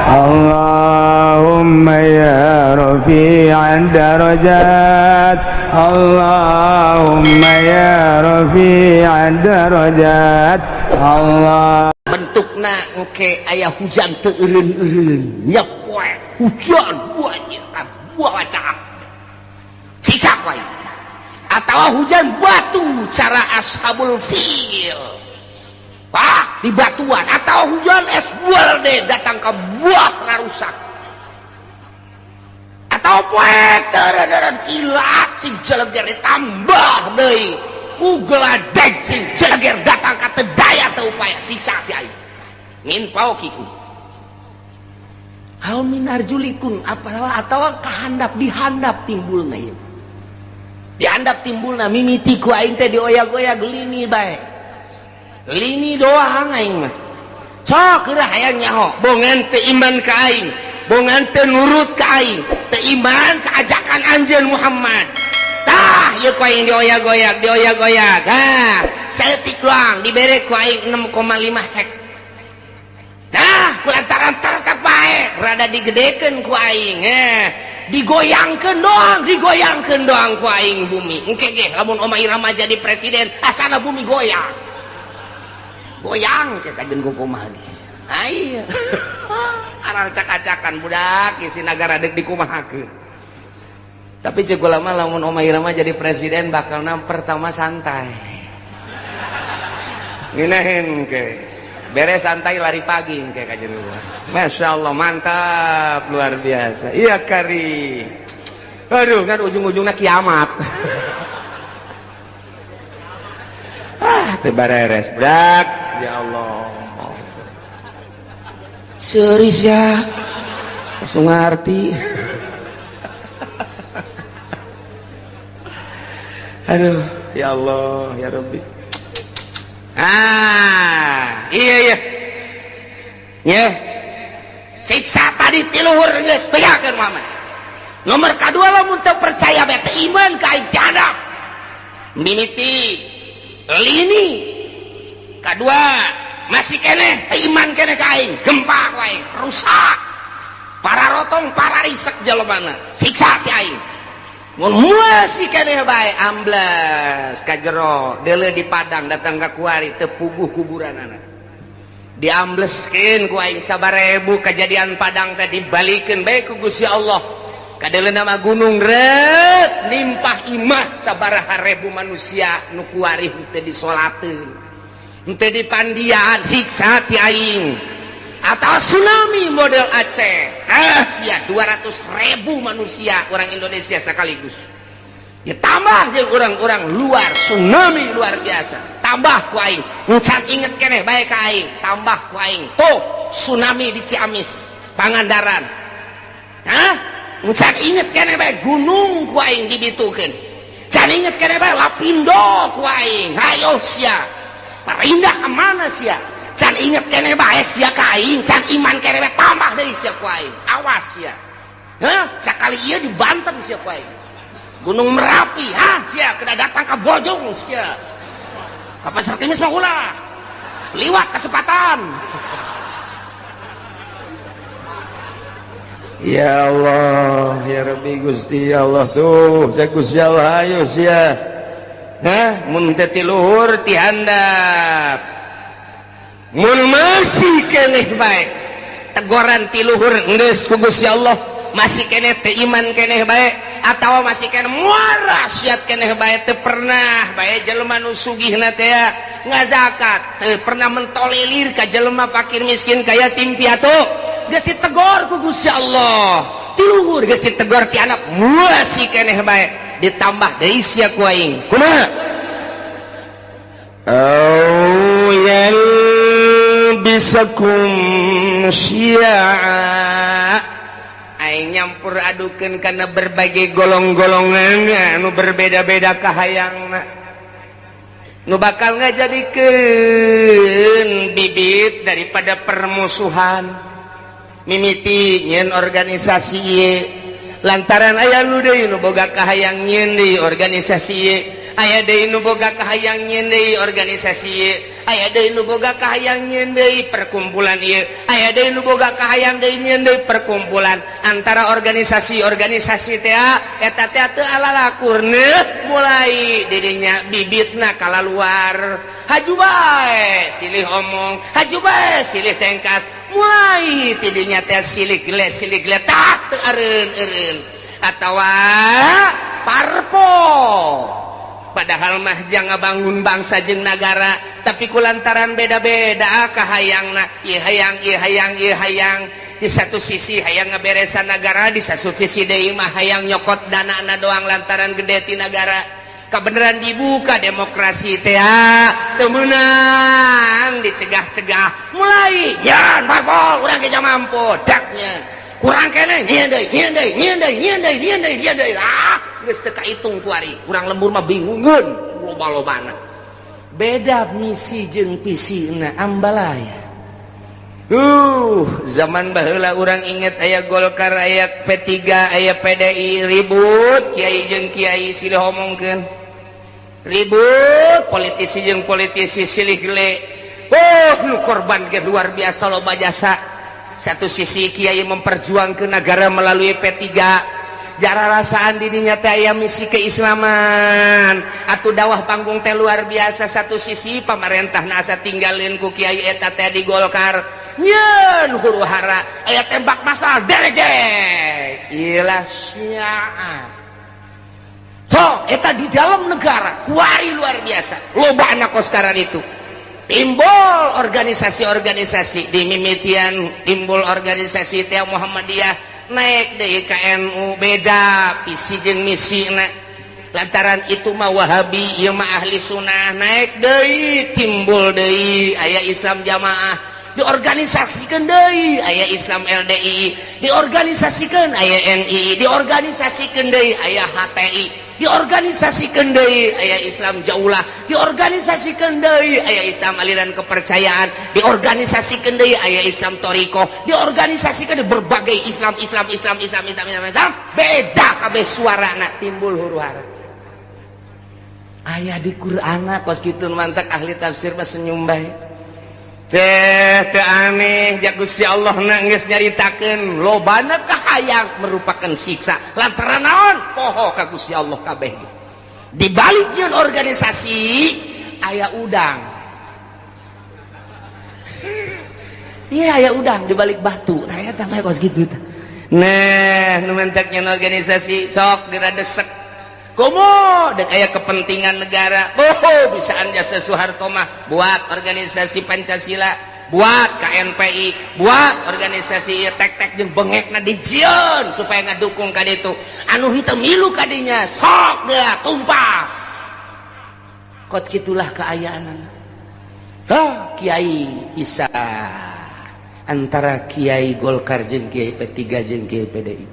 Allahumma ya rafi'ad darajat, Allahumma ya rafi'ad darajat. Allah bentukna engke aya hujan teu eureun-eureun nya poe hujan banyak buah cicak wae atawa hujan batu cara ashabul fil di batuan atau hujan es buah deh datang ke buah rusak atau poe teureun kilat sing jeleger ditambah deui ku geladeg sing jeleger datang ka teu daya teu upaya siksa ti aing min paukiku hal min arjulikun atawa kahandap dihandap timbulna ieu dihandap timbulna mimiti ku aing teh dioyag-oyag lini bae lini doang aing mah sok geurah hayang nyaho bongan teu iman ka aing bongan teu nurut ka aing teu iman ka ajakan anjeun Muhammad tah ieu ku aing dioyag-oyag saeutik doang dibere ku aing 6,5 hek nah kulantaran tertep bae rada digedekeun ku aing digoyangkeun doang ku aing bumi engke ge lamun Omah Irama jadi presiden asana bumi goyang kita jeung kumaha ge aya arang cak-acakan budak si nagara deuk dikumahakeun tapi ceuk ulama lamun Omah Irama jadi presiden bakalna pertama santai nginahin ke beres santai lari pagi engke ka jeung Masya Allah mantap luar biasa iya kari aduh kan ujung-ujungnya kiamat teu bareres brak ya Allah seuris ya langsung ngarti aduh ya Allah ya Rabbi iya ya siksa tadi tiluhur geus begakeun mama nomor kadua lamun teu percaya bae teu iman ka aing tiadap mimiti lini kadua masih keneh teu iman keneh ka aing gempa wae rusak para rotong para risek jelebana siksa ti aing mun masih keneh bae amblas ka jero deuleu di padang datang ka kuari teu puguh kuburanana diambleskeun ku aing 1000 kejadian padang teh dibalikeun bae ku Gusti Allah kadeleuna mah gunung rek limpah imah sabaraha ribu manusia nu kuari teh disolateun teu dipandian siksa ti aing atau tsunami model Aceh sia 200.000 manusia orang Indonesia sekaligus ya tambah sih orang-orang luar tsunami luar biasa tambah ku aing can inget keneh bae ka aing tambah ku aing tuh tsunami di Ciamis Pangandaran can inget keneh bae gunung ku aing dibitukeun can inget keneh bae Lapindo ku aing hayo sia parindah ka mana sia can inget keneh bae sia ka aing can iman keneh bae tambah deui sia ku aing awas sia sakali ieu di Banten sia ku aing Gunung Merapi sia kena datang ke Bojong sia ka Pasar Timis mah ulah liwat kesempatan ya Allah ya Rabbi Gusti Allah tuh saya Gusti Allah ayo sia mun teh ti luhur ti handap mun masih keneh bae teguran ti luhur geus ku Gusti Allah masih keneh teu iman keneh bae atawa masih keneh muara siat keneh bae teu pernah bae jelema nu sugihna teh ngazakat teu pernah mentolerir ka jelema fakir miskin ka yatim piatu geus ditegor ku Gusti Allah ti luhur geus ditegor ti anak masih keneh bae ditambah deui sia ku aing kumaha au yalbisakum syi'a aing nyampur adukeun kana berbagai golong-golongan anu berbeda-beda kahayangna nu bakal ngajadikeun bibit daripada permusuhan mimiti nyeun organisasi ieu lantaran aya nu deui nu boga kahayang nyeun deui organisasi ieu aya deui nu boga kahayang nyeun deui organisasi ieu aya deui nu boga kahayang nyieun deui perkumpulan ieu aya deui nu boga kahayang deui nyieun deui perkumpulan antara organisasi-organisasi teh eta teh teu alalakurna mulai didinya bibitna kalaluar haju bae silih omong haju bae silih tengkas mulai tidinya teh silih gele tak teu eureun atawa parpo padahal mah jangan bangun bangsa jeung negara tapi kulantaran beda-beda kahayangna ieu hayang di satu sisi hayang ngaberesan negara di satu sisi deui mah hayang nyokot danana doang lantaran gede ti negara kabeneran dibuka demokrasi teh teu meunang dicegah-cegah mulai nyan parpol urang ge mampu daknya kurang kene nyieun deui geus teu kahitung ku ari urang lembur mah bingungeun loba-lobana beda misi jeung visina ambalaya zaman baheula urang inget aya Golkar aya P3 aya PDI ribut kiai jeung kiai silih omongkeun ribut politisi jeung politisi silih gele nu korban ge luar biasa loba jasa satu sisi kiai memperjuangkan negara melalui P3 jara rasaan didinya teh aya misi keislaman atuh dawah panggung teh luar biasa satu sisi pamarentah asa tinggalin ku kiai eta teh di Golkar nyeun huru hara aya tembak masal derege ilah syiah so eta di dalam negara kuari luar biasa loba anak koskaran itu timbul organisasi-organisasi di mimitian timbul organisasi teh Muhammadiyah naik deui ka NU beda visi jeung misina lantaran itu mah Wahabi ieu mah ahli sunnah naik deui timbul deui aya Islam Jamaah diorganisasikeun deui aya Islam LDI diorganisasikeun aya NI diorganisasikeun deui aya HTI diorganisasikeun deui aya Islam Jaulah diorganisasikeun deui aya Islam aliran kepercayaan diorganisasikeun deui aya Islam Thariqah diorganisasikeun berbagai Islam beda kabeh suarana timbul huru-hara aya di Qur'ana kos kitu mantak ahli tafsir mah senyum bae teu aneh ja Gusti Allah geus nyaritakeun lobana kahayang merupakan siksa lantaran naon poho ka Gusti Allah kabeh di balik jeung organisasi aya udang iya aya udang di balik batu aya tah kos kitu tah nah nu mentek nyen organisasi sok diradesek komo dek aya kepentingan negara bisaan jasa Soeharto mah buat organisasi Pancasila buat KNPI buat organisasi tek-tek jeung bengekna dijieun supaya ngadukung ka ditu anu henteu milu kadinya sok deula tumpas kot kitulah keayaanana Kiai Isa antara Kiai Golkar jeung Kiai P3 jeung Kiai PDI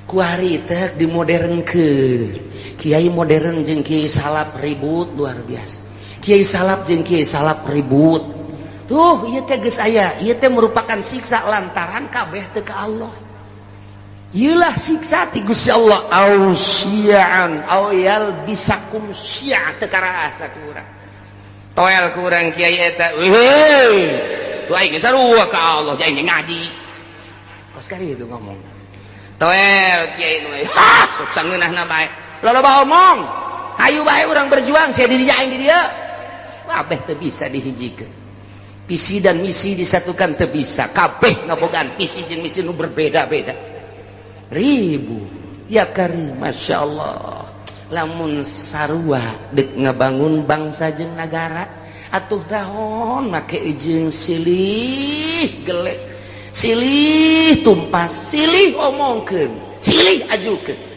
kuari teh dimodernkeun Kiai modern jeung Kiai Salap ribut luar biasa Kiai Salap jeung Kiai Salap ribut tuh ieu teh geus aya ieu teh merupakan siksa lantaran kabeh teu ka Allah ieulah siksa ti Gusti Allah ausian awyal bisakum syi'a teu karasa ku urang toel ku urang kiai eta tuh aing sarua ka Allah jadi ngaji kos kari itu ngomong toel kiai nu sok sangeunahna bae loba omong hayu bae urang berjuang sia di dieu aing di dieu kabeh teu bisa dihijikeun visi dan misi disatukan teu bisa kabeh ngabogaan visi jeung misi nu berbeda-beda ribu ya karim masyaallah lamun sarua dek ngabangun bangsa jeung nagara atuh daon make jeung silih gelek silih tumpas silih omongkeun silih ajukeun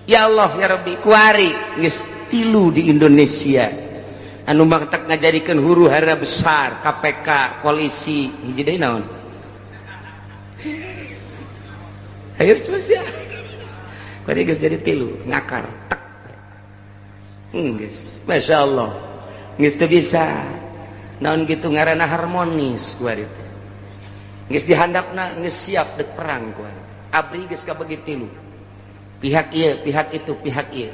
ya Allah ya Rabbi kuari geus 3 di Indonesia anu mangtak ngajadikeun huru hara besar KPK polisi hiji deui naon ayo sia kuari geus jadi 3 ngakar tek geus masyaallah geus teu bisa naon kitu ngaranna harmonis kuari teh geus dihandapna geus siap dek perang kuari abri geus kabagi 3 pihak ieu pihak itu pihak ieu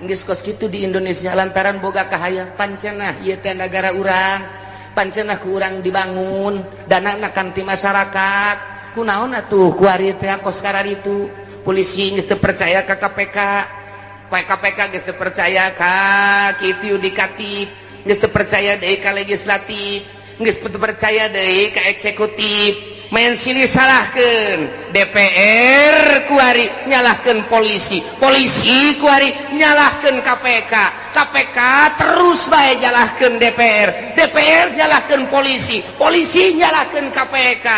geus kos kitu di Indonesia lantaran boga kahayang pancenah ieu teh negara urang, pancenah ku urang dibangun, danana kan ti masyarakat. Kunaon atuh ku ari teh kos kararitu. Polisi geus teu percaya ka KPK. KPK geus teu percaya ka kitu yudikatif, geus teu percaya deui ka legislatif, geus teu percaya deui ka eksekutif. Main silih salahkeun DPR kuari nyalahkeun polisi, polisi kuari nyalahkeun KPK, KPK terus bae nyalahkeun DPR, DPR nyalahkeun polisi, polisi nyalahkeun KPK.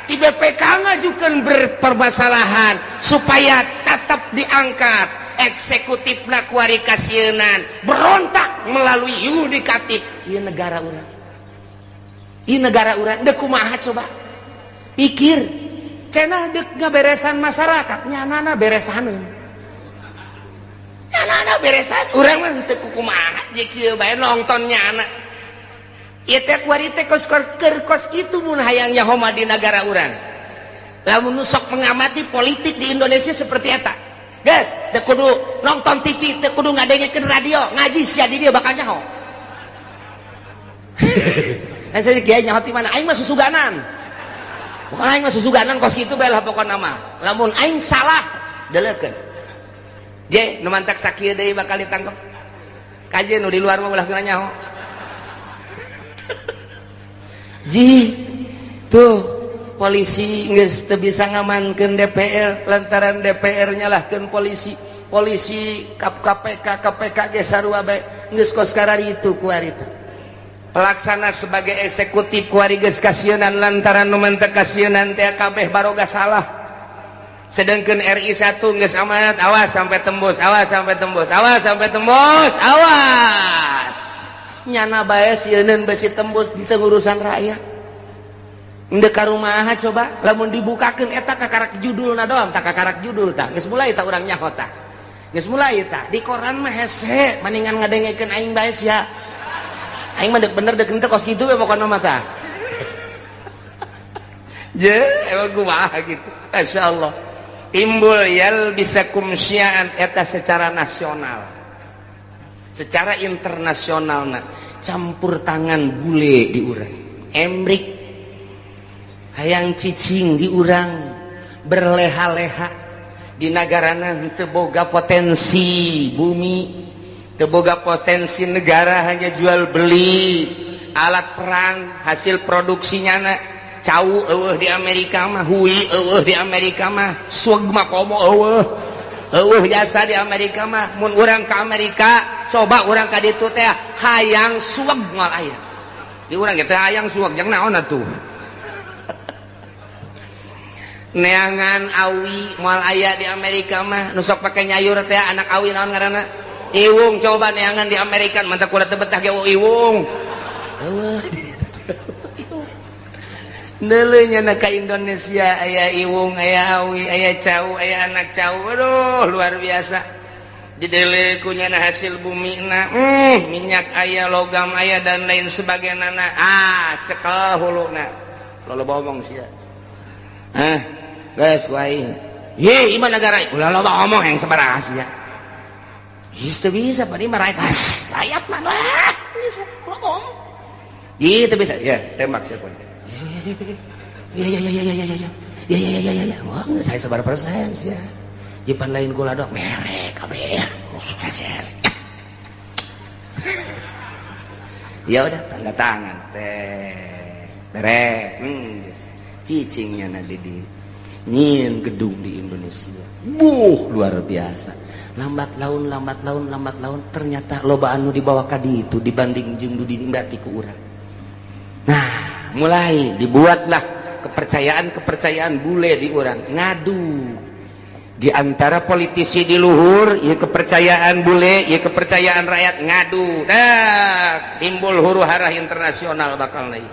Di BPK ngajukeun berpermasalahan supaya tetap diangkat, eksekutifna kuari kasienan berontak melalui yudikatif. Ieu negara urang, ieu negara urang deuk kumaha coba pikir, cenah dek ngaberesan masyarakat, nyanana beresaneun, nyanana beresan, urang mah teu kumaha je kieu bae nonton nyana. Ieu teh kuari teh kos kitu mun hayang nyaho di negara urang. Lamun sok mengamati politik di Indonesia seperti eta, geus teu kudu nonton TV, teu kudu ngadengekeun radio, ngaji sia di dieu bakal nyaho. Asa kieu nyaho ti mana? Aing mah susuganan. Bukan aing mah susuganan kos kitu bae lah pokona mah. Lamun aing salah deleukeun. Je nu mantak sakieu deui bakal ditangkep. Kaje nu di luar mah ulah geuna nyaho. Ji tuh polisi geus teu bisa ngamankeun DPR lantaran DPR nyalahkeun polisi. Polisi KPK ge sarua bae geus kos kararitu ku ari teh. Pelaksana sebagai eksekutif kuari geus kasienan lantaran nu mentek kasienan teh kabeh baroga salah. Sedangkeun RI 1 geus amanat, awas sampai tembus, awas sampai tembus, awas sampai tembus, awas. Nyana bae sieun besi tembus di teu urusan rakyat. Endeu ka rumaha coba, lamun dibukakeun eta kakarak judulna doang, tak kakarak judul tah. Geus mulai tah urang nyaho tah. Geus mulai tah. Di koran mah hese, mendingan ngadengekeun aing bae sia. Aing mah bener dek ente kos kitu we pokona mah tah. Je, emang kumaha gitu. Masyaallah. Timbul yalbisakum syi'an eta secara nasional. Secara internasional campur tangan bule di urang. Emrik hayang cicing di urang berleha-leha di nagarana teu boga potensi bumi. Teboga potensi negara hanya jual beli alat perang hasil produksinya na cau di Amerika mah hui di Amerika mah suag mah komo jasa di Amerika mah mun urang ke Amerika coba urang ka ditu teh hayang suag moal aya di urang teh hayang suag jeung naon atuh neangan awi moal aya di Amerika mah nu sok pake nyayur teh anak awi naon ngaranna iwung. Coba neangan di Amerika mantap kuda tebetah ge iwung. Neuleunya na ka Indonesia aya iwung, aya awi, aya cau, aya anak cau. Aduh luar biasa. Dideuleu ku nya hasil bumina. Minyak aya, logam aya dan lain sebagainya. Cekel huluna. Loba omong sia. Geus ku aing. Ye, ieu negara ulah loba omong yang sabaraha sia. Itu bisa, Pak, ini meraitas rakyat mana? Ngomong. Gitu bisa, ya tembak siapa? Ya. Wah, saya sebar persen sih ya. Jipan lain gula dok, merek, kabeh ya. Ya udah, tanda tangan, teh, beres, cicingnya nanti di nyin gedung di Indonesia, luar biasa. Lambat laun ternyata loba anu dibawa ka ditu dibanding jeung nu diningati ku urang. Nah, mulai dibuatlah kepercayaan bule di urang ngadu. Di antara politisi di luhur, ieu kepercayaan bule, ieu kepercayaan rakyat ngadu. Timbul huru-hara internasional bakal naik.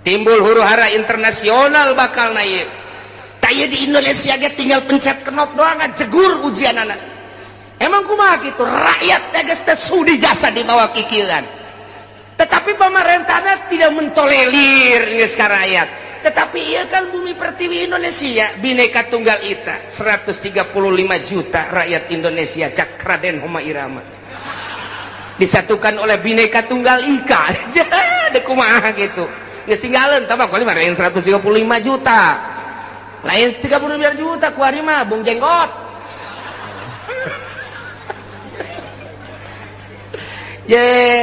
Timbul huru-hara internasional bakal naik. Taya di Indonesia ge tinggal pencet knop doang jegur ujianana. Emang kumaha gitu, rakyat tegas sudi jasa di bawah kikiran. Tetapi pemerintahnya tidak mentolerir geus ka rakyat. tetapi iya kan bumi pertiwi Indonesia Bhinneka Tunggal Ika 135 juta rakyat Indonesia cak Raden Rhoma Irama disatukan oleh Bhinneka Tunggal Ika ada kumaha gitu geus tinggalan tambah kali mah 135 juta lain 35 juta kuari mah bung jenggot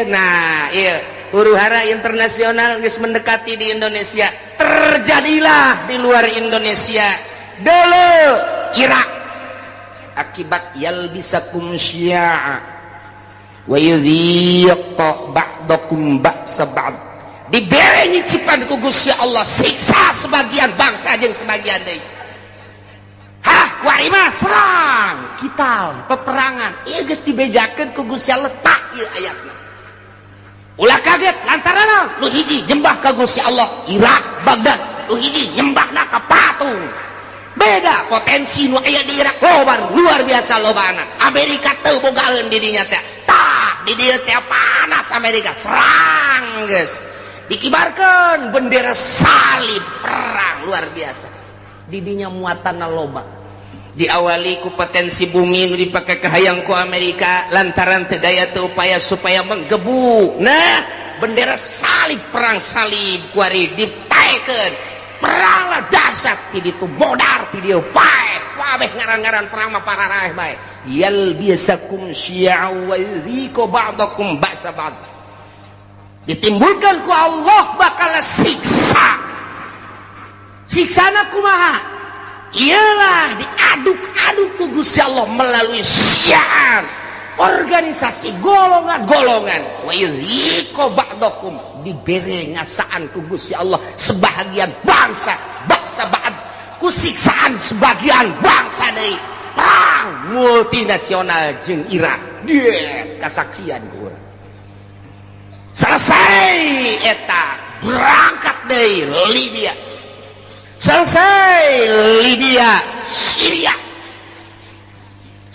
nah iya huru-hara internasional geus mendekati di Indonesia terjadilah di luar Indonesia dulu Irak akibat yalbisakum syi'a wa yudhiqa ba'dakum ba'sa ba'd dibere nyicipan ku Gusti Allah siksa sebagian bangsa jeung sebagian deui kuari mah serang kital peperangan ieu geus dibejakeun ku Gusti Allah tak ieu ayatna ulah kaget lantaran nu hiji nyembah ka Gusti Allah Irak Baghdad nu hiji nyembahna ka patung beda potensi nu aya di Irak luar biasa lobana Amerika teu bogaeun di dinya teh tah di dieu teh panas Amerika serang geus dikibarkeun bendera salib perang luar biasa di dinya muatanna loba diawali ku potensi bumi nu dipake ke hayang ku Amerika lantaran teu daya teu upaya supaya menggebu nah bendera salib perang salib kuari dipaekeun perang lah dahsyat ti ditu bodar ti dieu pae kabeh ngaran-ngaran perang mah pararah bae yalbisakum syi'a wa yudhiqa ba'dakum ba'sa ba'd ditimbulkan ku Allah bakal siksana kumaha ialah diaduk-aduk ku Gusti Allah melalui syiar organisasi golongan-golongan wa yudhiqa ba'dakum dibere ngasaan ku Gusti Allah sebahagian bangsa ba'd ku siksaan sebagian bangsa deui perang multinasional jeung Irak dia kasaksian ku urang selesai eta berangkat deui Libya selesai Libya Syria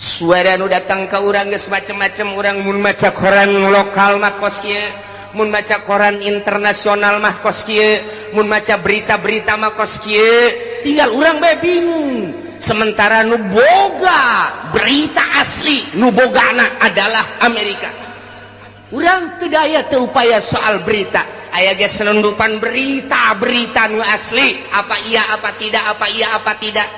suara nu datang ke urang geus macam-macam urang mun maca koran lokal mah kos kieu mun maca koran internasional mah kos kieu mun maca berita-berita mah kos kieu tinggal urang bae bingung sementara nu boga berita asli nu bogana adalah Amerika urang teu daya teu upaya soal berita aya ge selundupan berita nu asli apa iya apa tidak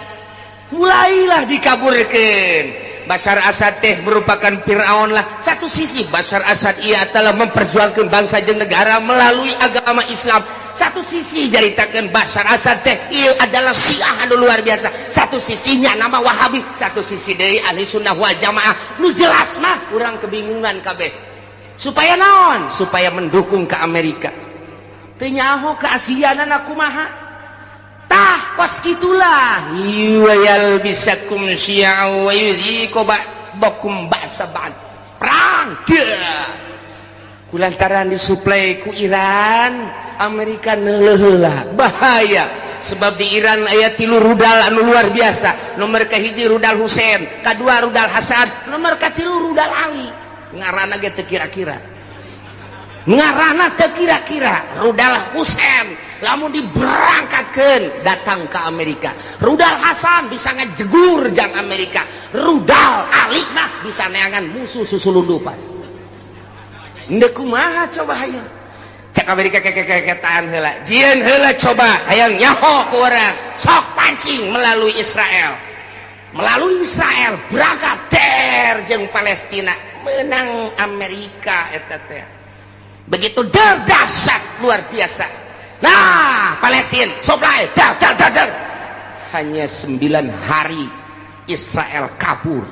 mulailah dikaburkeun Bashar Assad teh merupakan Fir'aun lah satu sisi Bashar Assad ia telah memperjuangkan bangsa jeung negara melalui agama Islam satu sisi jaritakeun Bashar Assad teh ieu adalah Syiah anu luar biasa satu sisinya nama Wahabi satu sisi deui ahli sunnah wal jamaah nu jelas mah urang kebingungan kabeh supaya naon supaya mendukung ke Amerika teu nyaho keasianana kumaha tah kos kitulah yalbisakum syi'a wa yudhiqa ba'dakum ba'sa ba'd perang kulantaran disuplai ku Iran Amerika neuleula bahaya sebab di Iran aya 3 rudal anu luar biasa nomor kahiji rudal Husein kadua rudal Hasan nomor katilu rudal Ali ngaranna ge teu kira-kira ngaranna teu kira-kira rudal Husein lamun diberangkatkeun datang ke Amerika rudal Hasan bisa ngajegur jang Amerika rudal Ali mah bisa neangan musuh susulundupan ndeu kumaha coba hayang cak Amerika kekeketaan heula jieun heula coba hayang nyaho ku urang sok pancing melalui Israel berangkat ter jeung Palestina menang Amerika eta teh begitu dahsyat luar biasa nah Palestina supply dar hanya 9 hari Israel kabur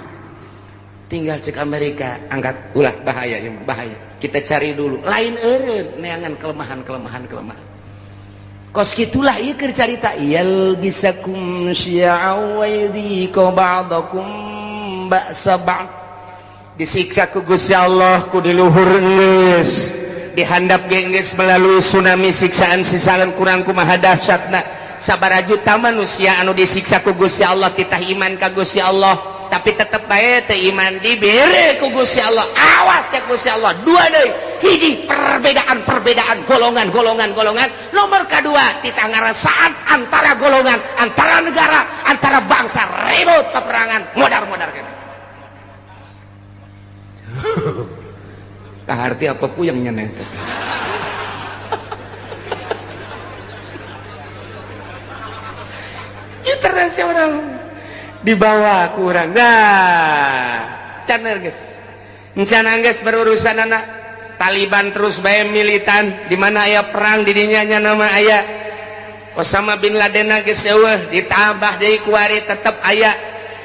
tinggal cek Amerika angkat ulah bahaya ya bahaya kita cari dulu lain eureun neangan kelemahan kos kitulah ieu keur carita yalbisakum syi'a wa yudhiqa ba'dakum ba'sa ba'd disiksa ku Gusti Allah ku di luhur geus dihandap geus melalui tsunami siksaan sisalan kurang kumaha dahsyatna sabaraha juta manusia anu disiksa ku Gusti Allah titah iman ka Gusti Allah tapi tetep bae teu iman dibere ku Gusti Allah awas cek Gusti Allah dua deui hiji perbedaan golongan. Nomor kedua kita ngarasaan antara golongan, antara negara, antara bangsa, ribut peperangan, modar kan. Kaharti apa puyeng nyeneh tos. Internasional dibawa kurang. Nah, caner geus. Encana geus berurusan anak Taliban terus bae militan di mana aya perang di dinya nya nama aya Osama bin Laden geus eueuh ditambah deui ku ari tetep aya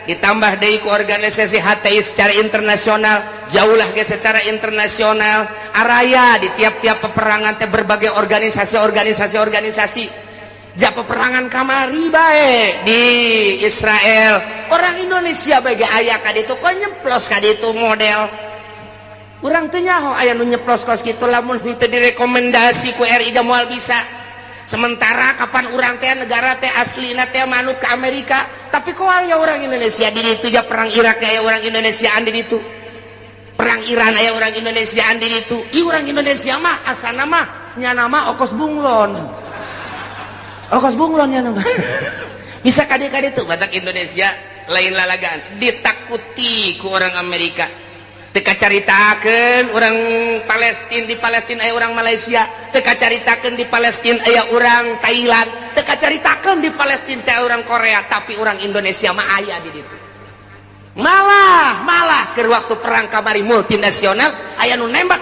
ditambah deui ku organisasi HTI secara internasional jauhlah geus secara internasional araya di tiap-tiap peperangan teh berbagai organisasi ja peperangan kamari bae di Israel orang Indonesia bage aya ka ditu kok nyemplos ka ditu model urang teh nyaho aya nu nyeplos kos kitu lamun teu direkomendasi ku RI da moal bisa sementara kapan urang teh negara teh aslina teh manut ke Amerika tapi kok aya orang Indonesia di ditu ja perang Irak aya orang Indonesiaan di ditu perang Iran aya orang Indonesiaan di ditu ieu urang Indonesia mah asana mah nya nama Okos Bunglon ya nama bisa kade-kade tuh batak Indonesia lain lalagaan ditakuti ku orang Amerika teka caritakeun orang Palestina di Palestina aya orang Malaysia teka caritakeun di Palestina aya orang Thailand teka caritakeun di Palestina aya orang Korea tapi orang Indonesia mah aya di ditu malah ke waktu perang kamari multinasional aya nu nembak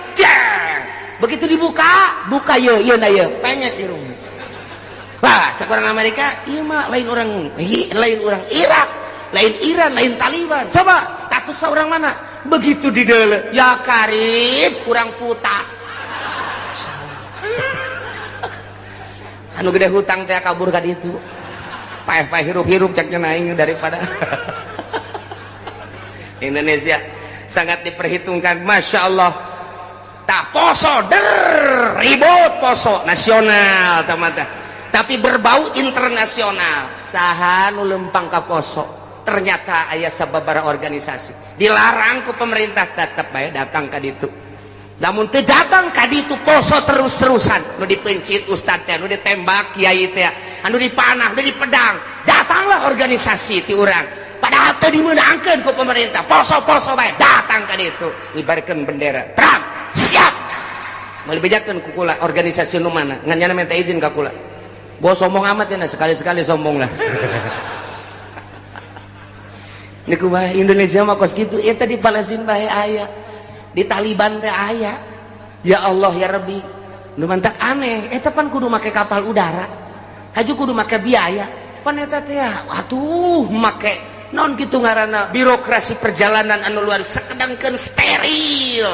begitu dibuka ieu na ieu penyet di rumah. Wah, cek orang Amerika, iya mah lain orang Irak, lain Iran, lain Taliban. Coba status seorang mana? Begitu di dalam, ya karib, kurang puta. Anu gede hutang teh kabur ka ditu. Paeh hirup-hirup ceknya naing daripada Indonesia sangat diperhitungkan, masya Allah. Tak poso ribut poso nasional teman-teman. Tapi berbau internasional saha nu lempang ka poso ternyata aya sababaraha organisasi dilarang ku pemerintah tetep bae datang ka ditu lamun teu datang ka ditu poso terus-terusan nu dipencit ustad teh nu ditembak kiai teh anu dipanah nu dipedang datanglah organisasi ti urang padahal teu dimeunangkeun ku pemerintah poso bae datang ka ditu ngibarkeun bendera perang siap meuli bejakeun ku kula organisasi nu mana ngan nyana minta izin ka kula. Bos sombong amat cenah sekali-sekali sombong lah. Niku mah Indonesia mah kos kitu eta di Palestina bae aya. Di Taliban teh aya. Ya Allah ya Rabbi. Nu mantak aneh eta pan kudu make kapal udara. Haju kudu make biaya. Pan eta teh atuh make naon kitu ngaranna birokrasi perjalanan anu luar sakedengkeun steril.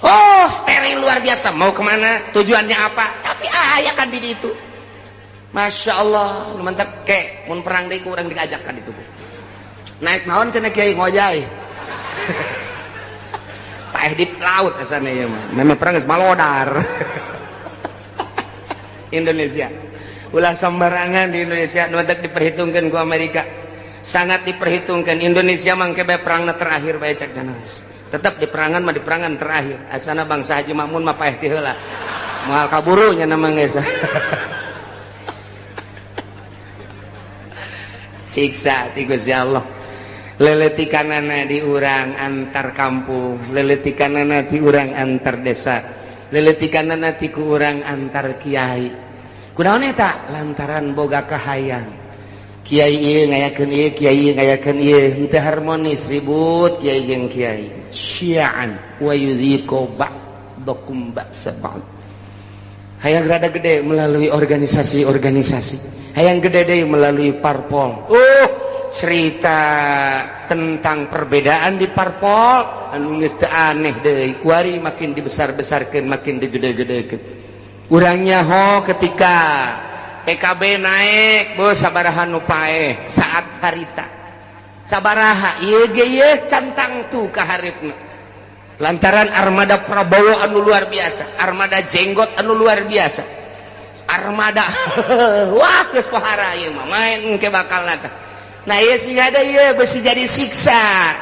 Oh, steril luar biasa. Mau kemana? Tujuannya apa? Tapi aya kan di ditu. Masya Allah, mantap kek, mun perang deui kurang diajak kan itu. Naik naon cenah kiai ngojai. Paeh di laut asana ieu mah. Memang perang geus malodar. Indonesia. Ulah sembarangan di Indonesia nu dak diperhitungkeun ku Amerika. Sangat diperhitungkan Indonesia mangke bae perangna terakhir bae cek ganas. Tetap di perangan mah di perangan terakhir. Asana bangsa Haji Makmun mah paeh ti heula. Moal kaburu nya nama geus. Siksa ti Gusti Allah leletikanana di urang antar kampung leletikanana ti urang antar desa leletikanana ti ku urang antar kiai kunaon eta lantaran boga kahayang kiai ieu ngayakeun ieu kiai ieu ngayakeun ieu henteu harmonis ribut kiai jeung kiai syi'an wa yudhiqu ba'dakum ba'sa ba'd hayang rada gede melalui organisasi hayang gede deh melalui parpol. Cerita tentang perbedaan di parpol anu geus teu aneh deui. Kuari makin dibesar-besarkeun, makin digede-gedekeun. Urangnya ketika PKB naik, beuh sabaraha nu paeh saat harita. Sabaraha ieu ge ieu cantang tu ka hareupeuna. Lantaran armada Prabowo anu luar biasa, armada jenggot anu luar biasa. Armada wah geus pohara ieu mah main ke bakal nata Nah ieu sih ada ieu besi jadi siksa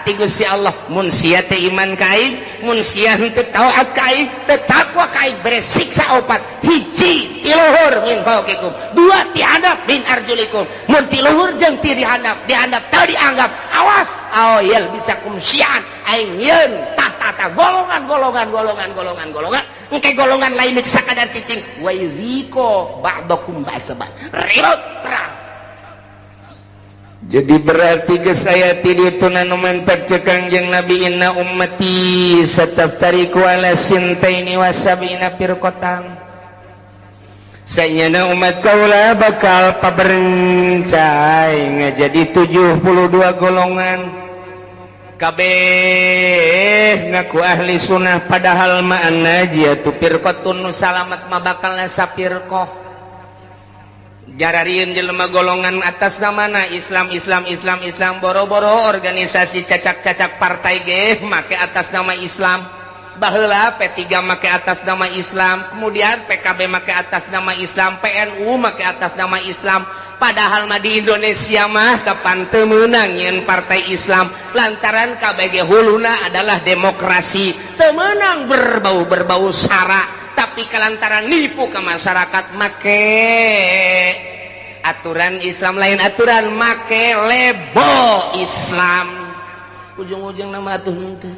ti Gusti Allah. Mun sia teh iman ka aing, mun sia henteu taat ka aing, teu takwa ka aing, bere siksa opat. Hiji ti luhur min fauqikum, dua ti handap min arjulikum. Mun ti luhur jeung ti dihandap teu dianggap, awas aoyel bisa kumsian aing yeun tata golongan engke golongan lain sakadar cicing wa yuziko ba'dakum ba'saban ribut perang. Jadi berarti ke saya tidak tunanu mantap cekang yang Nabi inna ummati sataftariku ala sintaini wasabina firqatan. Sayana umat kaula bakal paberencai ngajadi 72 golongan. Kabeh ngaku ahli sunnah padahal ma'ana jiatu firqatun nu salamat mah bakal sapirqah. Jararieun jelema golongan atas namana Islam boro-boro organisasi cacak partai ge make atas nama Islam. Baheula P3 make atas nama Islam, kemudian PKB make atas nama Islam, PNU make atas nama Islam. Padahal mah di Indonesia mah kapan teu meunang nyeun partai Islam lantaran KBG huluna adalah demokrasi. Teu meunang berbau sara. Tapi kelantaran nipu ke masyarakat make aturan Islam lain aturan, make lebo Islam ujung-ujung nama atuh teh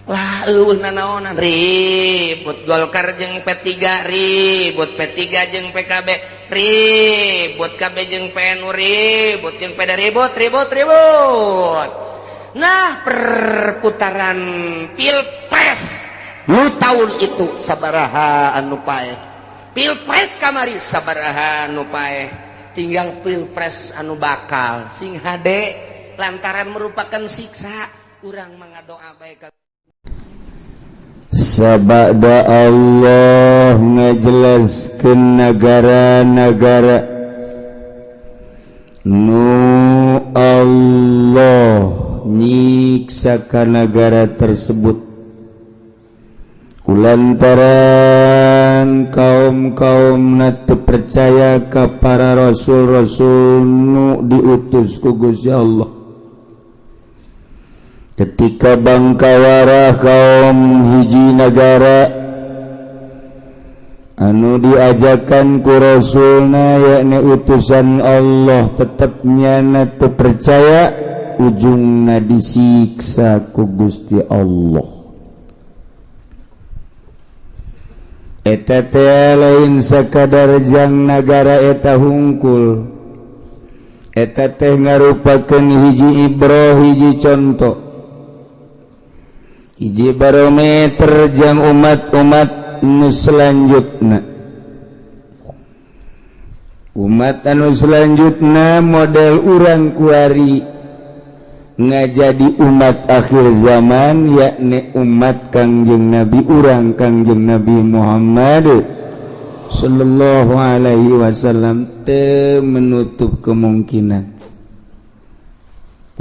lah eueuh nanaonan ribut Golkar jeung P3 ribut P3 jeung PKB ribut KB jeung PNU ribut jeung PDA ribut. Nah perputaran pilpres nu tahun itu sabaraha anu paeh, pilpres kamari sabaraha anu paeh, tinggal pilpres anu bakal sing hade lantaran merupakan siksa urang mangadoa bae ka sabada Allah ngajelaskeun negara-negara nu Allah nyiksa ka negara tersebut kulantaran kaum teu percaya ka para rasul nu diutus ku Gusti Allah. Ketika bangkawarah kaum hiji negara anu diajakan ku rasulna yakni utusan Allah tetep nyana teu percaya, ujungna disiksa ku Gusti Allah. Eta teh lain sakadar jang nagara eta hungkul, eta teh ngarupakeun hiji ibroh, hiji contoh, hiji barometer jang umat-umat nu selanjutna. Umat anu selanjutna model urang kuari ngajadi umat akhir zaman, yakni umat Kangjeng Nabi urang Kangjeng Nabi Muhammad sallallahu alaihi wasallam. Teu menutup kemungkinan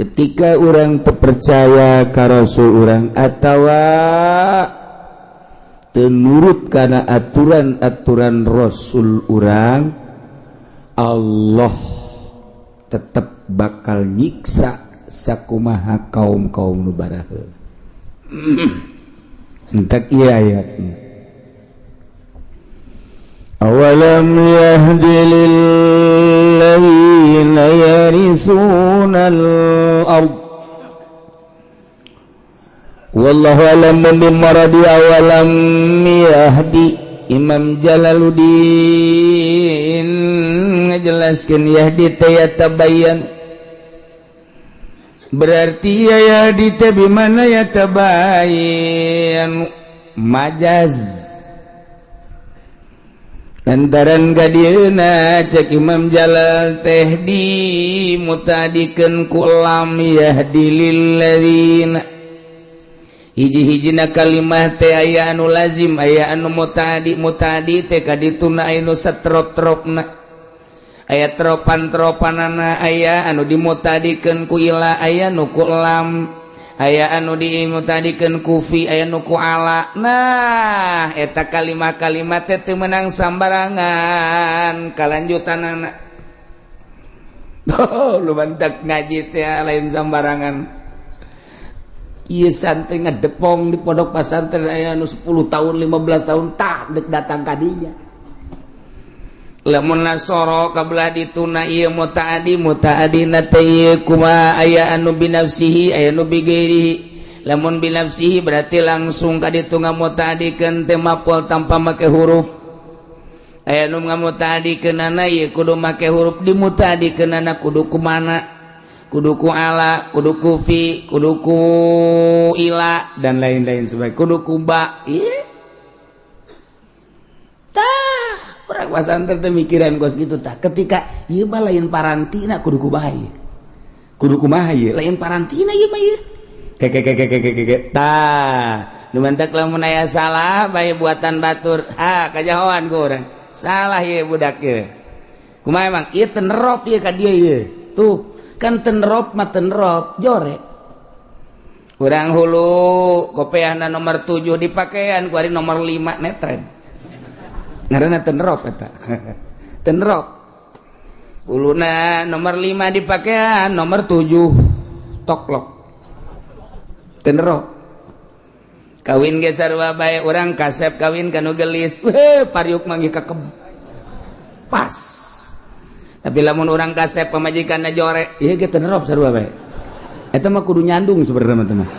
ketika urang terpercaya ka rasul urang atawa teu nurut kana aturan-aturan rasul urang, Allah tetap bakal nyiksa sakumaha kaum nu baraheul. Entak ieu ayatna. Awalam yahdi lil ladzina yaritsunal ard wallahu alam bimaradi. Awalam yahdi Imam Jalaluddin ngajelaskeun yahdi teh tabayyan berarti ya di tebi mana ya tabayan majaz lantaran gadieuna cek Imam Jalal teh di mutadikeun ku lam yahdi lil ladzina hiji-hijina kalimah teh aya anu lazim aya anu mutadi teh kadituna anu satrop-tropna aya tropan-tropanana aya anu dimutadikeun ku ila aya nu ku lam aya anu dimutadikeun ku fi aya nu ku ala. Nah eta kalimat-kalimat teu meunang sambarangan kalanjutanana. lu mantak ngaji teh lain sambarangan. Ieu santri ngadepong di pondok pesantren aya nu 10 tahun 15 tahun tah dek datang ka dinya. Lamun nasoro kabelah dituna ieu mutaadina teh ieu kumaha aya anu binafsihi aya nu bigairihi. Lamun binafsihi berarti langsung ka ditu ngamutaadikeun teh maf'ul tanpa make huruf. Aya nu ngamutaadikeunana ieu kudu make huruf dimutaadikeunana kudu kumana? Kudu ku ala, kudu ku fi, kudu ku ila dan lain-lain sebagainya. Kudu ku ba. Orang pasantren teh mikiran gos gitu tah. Ketika ieu mah lain parantina kudu kumaha ieu. Kudu kumaha ieu? Lain parantina ieu mah ieu. Tah, nu mantek lamun aya salah bae buatan batur. Kajahoan ku urang. Salah ieu budak ieu. Kumaha emang ieu teu nerop ieu ka dieu ieu. Tuh, kan teu nerop mah teu nerop, jore. Urang hulu kopiahna nomor 7 dipakean ku ari nomor 5 netren. Ngaranna tenrop eta. Tenrop. Uluna nomor 5 dipakean, nomor 7 toklok. Tenrop. Kawin ge sarua bae urang kasep kawin kanu gelis. Pariuk manggi kakeb. Pas. Tapi lamun urang kasep pamajikanna jore, ieu ge tenrop sarua bae. Eta mah kudu nyandung sebenarnya mah.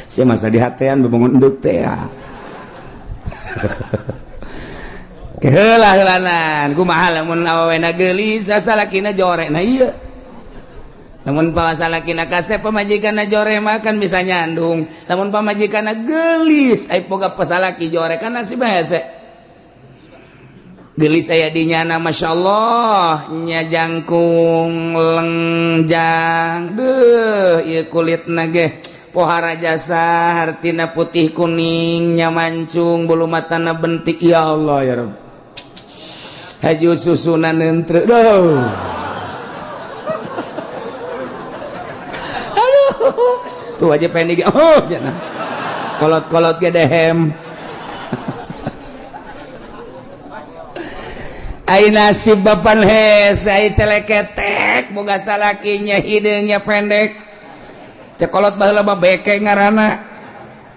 Sia masa dihatean bebangun enduk teh ya. Keheula-heulanan kumaha lamun awewena geulis salakina jore. Nah iya. Lamun salakina kasep pamajikanna jore mah kan bisa nyandung. Lamun pamajikanna geulis ai boga pasalaki jore kan nasib hese. Geulis aya dinyana masyaallah nya jangkung lengjang. Beuh ieu kulitna ge pohara jasa hartina putih kuning nyamancung bulu matana bentik ya Allah ya Rabb. Haju susuna neuntreu doh. Aduh. Tuh aja pengen cenah. Kolot-kolot ge dehem. Ai nasib bapan hes ai celeketek boga salakinya hideungnya pendek. Cekolot baheula mah beke ngaranna.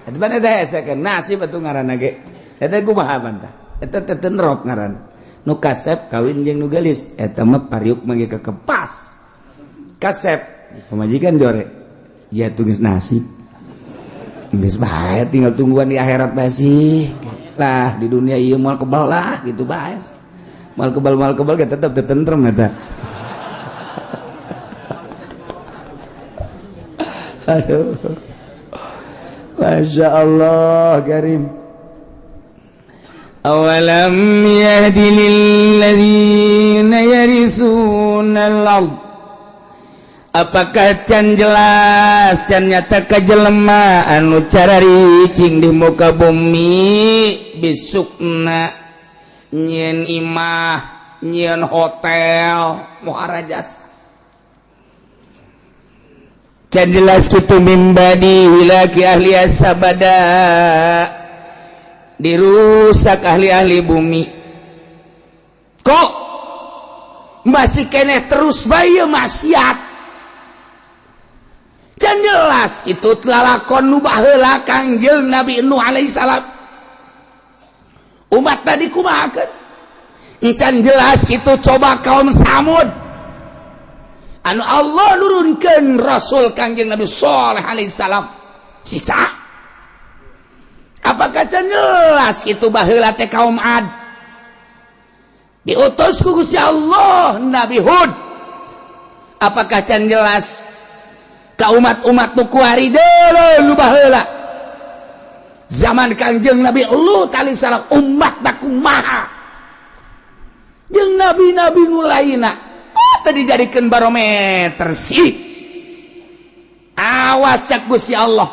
Eta mah eta hesekeun nasib atuh ngaranna ge. Eta kumaha mantah? Eta teh tenrop ngaranna. Nu kasep kawin jeung nu geulis eta mah pariuk mangge kekepas. Kasep pamajikan jore. Ya tugas nasib. Geus bae tinggal tungguan di akhirat bae sih. Lah di dunia ieu moal kebal lah gitu bae. Moal kebal ge tetep teu tentrem eta. Aduh. Masya Allah karim. Awalam yahdi lilladzina yarithuna al-ard. Apakah can jelas can nyata ka jelema anu cararicing di muka bumi bisukna nyieun imah nyieun hotel muharajas. Can jelas kitu mimbadi wilaki ahli asabada dirusak ahli-ahli bumi. Kok masih keneh terus bae maksiat. Can jelas kitu lalakon nu baheula Kangjeng Nabi Nuh alaihi salam. Umat tadi kumahakeun? Can jelas kitu coba kaum Samud. Anu Allah nurunkeun Rasul Kangjeng Nabi Shalih alaihi salam cica. Apakah can jelas itu baheula teh kaum Ad diutus ku Gusti Allah Nabi Hud. Apakah can jelas ka umat-umat nu kuari deuleu nu baheula zaman Kangjeng Nabi Lut alaihi salam umat da kumaha jeung nabi-nabi nu lainna tadi dijadikan barometer sih. Awas cak Gusti Allah.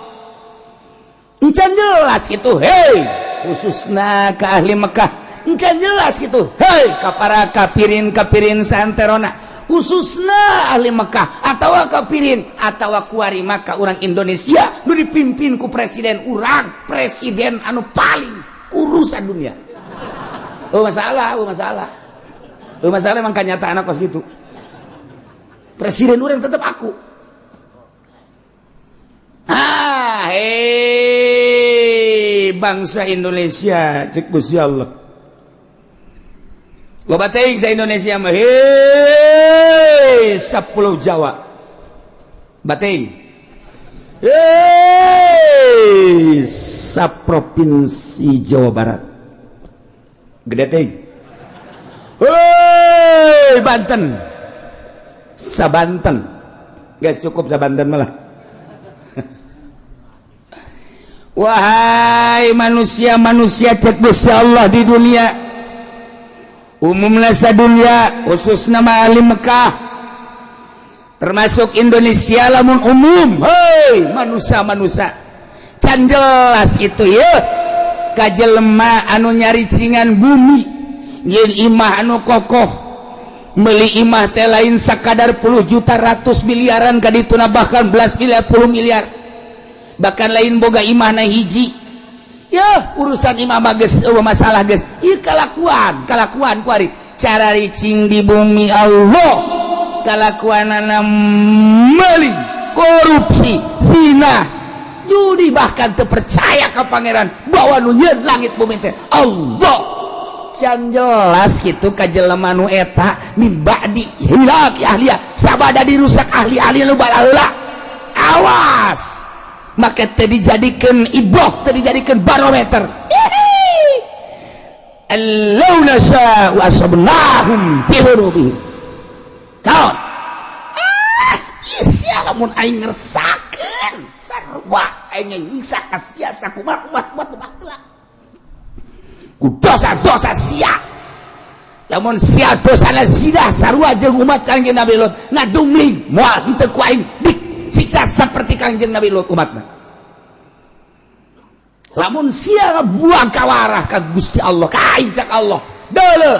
Encan jelas gitu, hei khususna ke ahli Mekah. Encan jelas gitu, hei ka para kapirin santerona. Khususna ahli Mekah atawa kapirin atawa kuari Mekah orang Indonesia nu dipimpin ku presiden urang, presiden anu paling kurusan dunia. Oh masalah. Masalah emang kenyataan kos gitu. Presiden orang tetap aku. Bangsa Indonesia cek Gusti Allah. Loba teuing sa Indonesia mah sapuluh Jawa. Bating. Saprovinsi Jawa Barat. Gede teuing. Banten. Sabanten. Guys cukup Sabanten malah. Wahai manusia-manusia cek Gusti Allah di dunia. Umumna sadunya khususna ma ahli Mekah. Termasuk Indonesia lamun umum. Hei manusia-manusia. Can jelas itu ya. Kajelema anu nyari cingan bumi. Yen imah anu kokoh. Meuli imah teh lain sakadar puluh juta ratus miliaran kadituna bahkan belas miliar puluh miliar. Bahkan lain boga imah na hiji. Ya urusan imah geus masalah geus. Ieu kalakuan kuari. Cara ricing di bumi Allah. Kalakuanana meuli, korupsi, zina, judi bahkan teu percaya ka pangeran bahwa nu nyieun langit bumi teh Allah. Can jelas kitu ka jelema nu eta mibadi hilak ahliya sabada dirusak ahli-ahli nu balaheula. Awas. Maka teu dijadikeun ibrah, teu dijadikeun barometer. Allau nasa wa asabnahum bi dhunubihim. Kaon. Sia lamun aing ngersakeun sarua aing nyiksa ka sia sakumaha buat heula. Ku dosa-dosa sia. Lamun sia dosana zina sarua jeung umat Kangjeng Nabi Lut ngadumling moal henteu ku aing siksa seperti Kangjeng Nabi Lut umatna. Lamun sia buang kawarah ka Gusti Allah, ka ajak Allah. Deuleu.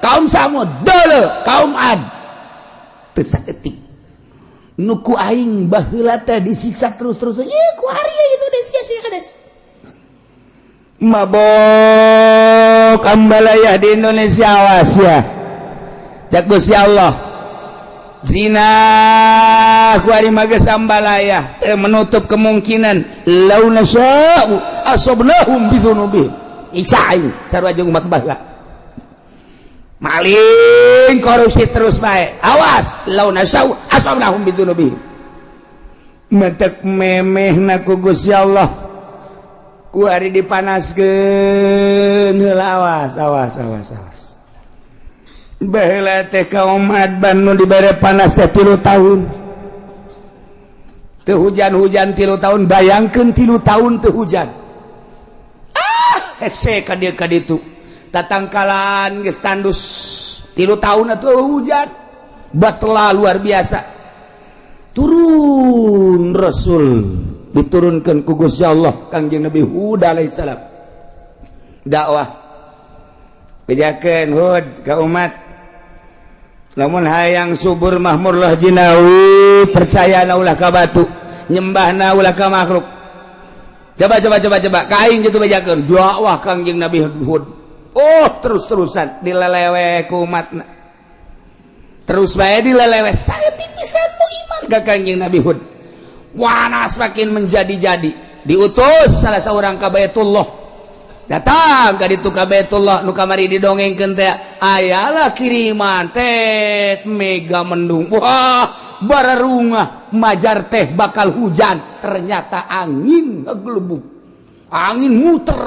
Kaum Samud, deuleu, kaum Ad. Teu saeutik. Nu ku aing baheula teh disiksa terus-terus. Ieu ku haria Indonesia sia kades. Mabok ambalaya di Indonesia awas ya. Cak Gusti Allah. Zina kuari mages ambalaya menutup kemungkinan launa sya'u asabnahum bidzunubihim isain sarua jeung umat baheula maling korupsi terus bae awas launa sya'u asabnahum bidzunubihim mentek memehna ku Gusti Allah kuari dipanaskeun heula awas baheula teh kaum Ad Banu dibere panas teh 3 tahun. Teu hujan-hujan 3 tahun, bayangkeun 3 tahun teu hujan. Hese ka dieu ka ditu. Tatangkalan geus tandus 3 tahun atuh hujan. Batla luar biasa. Turun Rasul diturunkeun ku Gusti Allah Kangjeng Nabi Hud alaihissalam. Dakwah. Bejakeun Hud ka umat. Lamun hayang subur mahmur lah jinawi percaya na ulah ka batu nyembah na ulah ka makhluk coba kain gitu bejakeun dakwah Kangjeng Nabi Hud terus-terusan dilelewe ku umatna terus bae dilelewe saeutik pisan mu iman ka Kangjeng Nabi Hud wanas makin menjadi-jadi diutus salah seorang ka Baitullah datang ka ditu ka Baitullah nu kamari didongengkeun teh ayalah kiriman teh mega mendung wah bararungah majar teh bakal hujan ternyata angin ngeglebuk angin muter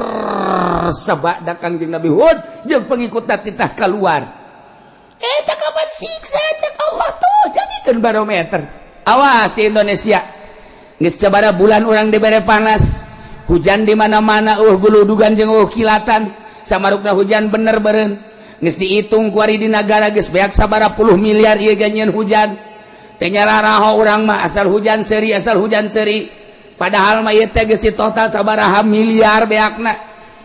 sabada Kangjeng Nabi Hud jeung pengikutna titah keluar eta kapan siksa cek Allah tuh jadikeun barometer awas di Indonesia geus sabaraha bulan urang dibere panas hujan di mana-mana guludugan jeung kilatan samarukna hujan bener beureun geus diitung kuari di nagara geus beak sabaraha puluh miliar ieu ganyeun hujan teh nyararaho urang mah asal hujan seuri padahal mah ieu teh geus total sabaraha miliar beakna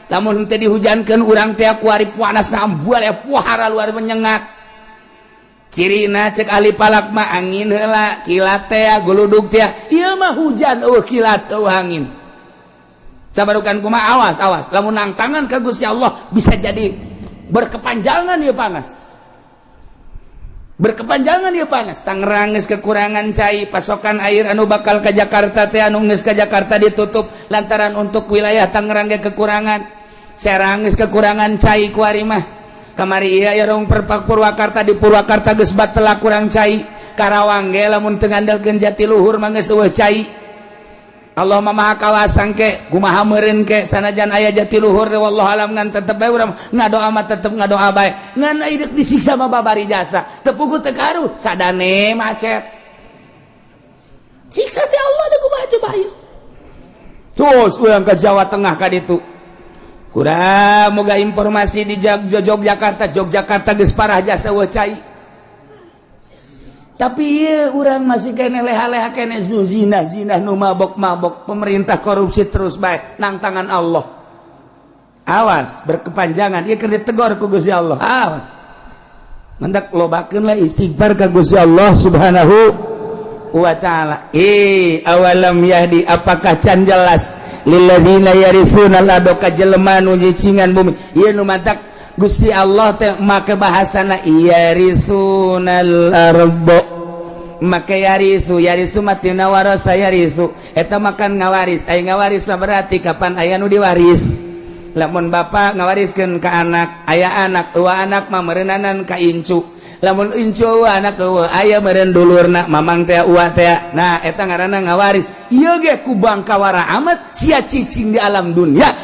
lamun teu dihujankeun urang teh kuari panasna ambual pohara luar menyengat cirina cek ahli palak mah angin heula kilat teh guludug teh ieu mah hujan kilat angin sabarukan kumaha awas lamun nang tangan ka Gusti Allah bisa jadi berkepanjangan ieu panas berkepanjangan ya panas. Tangerang geus kekurangan cai, pasokan air anu bakal ke Jakarta teh anu geus ka Jakarta ditutup lantaran untuk wilayah Tangerang ge kekurangan. Serang geus kekurangan cai ku ari mah. Kamari ieu rong Purwakarta di Purwakarta geus batela kurang cai. Karawang ge lamun teu ngandalkeun Jatiluhur mah geus eueuh cai. Allah mah maha kawasan ke, kumaha meureun ke sanajan aya Jatiluhur wallahu alam ngan tetep bae urang ngadoa mah tetep ngadoa bae. Ngan ieu disiksa mah babari jasa. Teu puguh teu karu, sadane macet. Siksa ti Allah da kumaha coba ieu. Terus urang ke Jawa Tengah ka ditu. Kurang moga informasi di Yogyakarta geus parah jasa eueuh cai. Tapi ieu urang masih kene leha-leha kene zina nu mabok-mabok, pemerintah korupsi terus bae nang tangan Allah. Awas berkepanjangan ieu keur ditegor ku Gusti Allah. Awas. Mendak lobakeun lah istighfar ka Gusti Allah Subhanahu wa taala. Awalam yahdi apakah can jelas lilladzina yarithuna al-ardo ka jelema nu nyicingan bumi. Ieu nu mantak Gusti Allah teh make bahasana yarisunal ardo, make yarisu matina warasa yarisu eta makan ngawaris. Aya ngawaris mah berarti kapan aya nu diwaris. Lamun bapa ngawariskeun ka anak, aya anak eueuh anak mah meureunanan ka incu. Lamun incu eueuh anak eueuh aya meureun dulurna mamang teh uwa teh. Nah eta ngaranna ngawaris. Ieu ge ku bangkawara amat sia cicing di alam dunia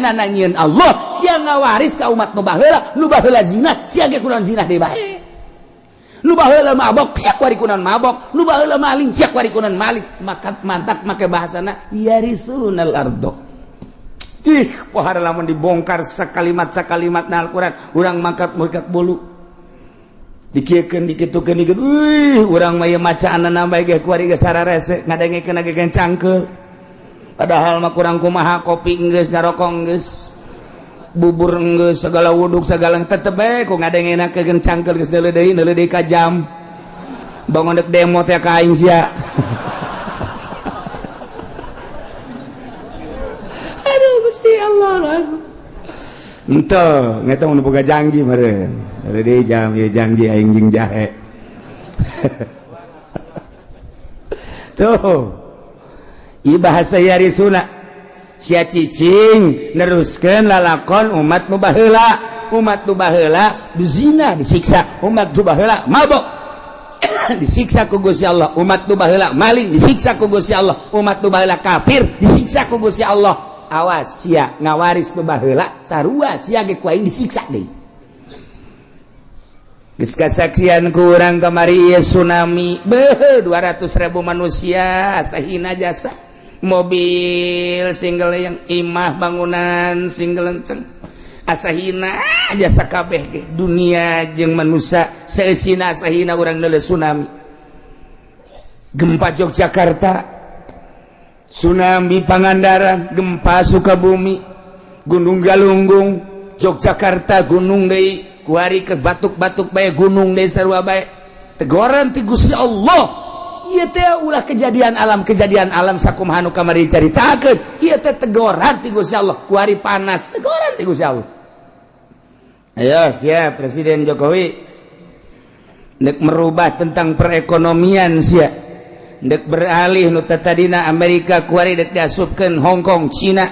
na nanyieun Allah, sia ngawaris ka umat nu baheula zina, sia ge kunaon zina deui bae. Nu baheula mabok, sia kuari kunaon mabok, nu baheula maling, sia kuari kunaon maling. Maka mantak make bahasana yarisunal ardo. Pohara lamun dibongkar sakalimat na Al-Qur'an, urang mangkat murkat bulu. Dikiekeun dikitukeun urang mah ieu macaanna bae ge kuari ge sararese ngadengekeun ge cangkeul. Padahal mah kurang kumaha kopi geus ngarokok geus bubur geus segala wuduk segala tetep bae ku ngadengekeun cangkeul geus neuleuh deui ka jam. Bangun dek demo teh ka aing sia. Aduh Gusti Allah lagu. Entah, ngeta mun boga janji meureun. Neuleuh deui jam ieu janji aing jeung jahe. Tuh. Ieu bahasa yarisuna sia cicing neruskeun lalakon umat nu baheula dizina disiksa, umat nu baheula mabok disiksa ku Gusti Allah, umat nu baheula maling disiksa ku Gusti Allah, umat nu baheula kafir disiksa ku Gusti Allah. Awas sia ngawaris nu baheula sarua sia ge ku aing disiksa deui. Geus kasaksian ku urang kamari ieu tsunami beuh 200.000 manusia sahina jasa. Mobil single yang imah bangunan single lenceng asahina jasa kabeh ge dunia jeung manusia seusina asahina urang neuleuh tsunami. Gempa Yogyakarta, tsunami Pangandaran, gempa Sukabumi, Gunung Galunggung, Yogyakarta gunung deui kuari ke batuk-batuk bae gunung deui sarua bae. Teguran ti Gusti Allah. Ieu teh ulah kejadian alam sakumaha nu kamari dicaritakeun. Ieu teh teguran ti Gusti Allah, kuari panas teguran ti Gusti Allah. Ayo sia Presiden Jokowi nek merubah tentang perekonomian sia. Nek beralih nu tadina Amerika kuari dek diasupkeun Hong Kong, Cina.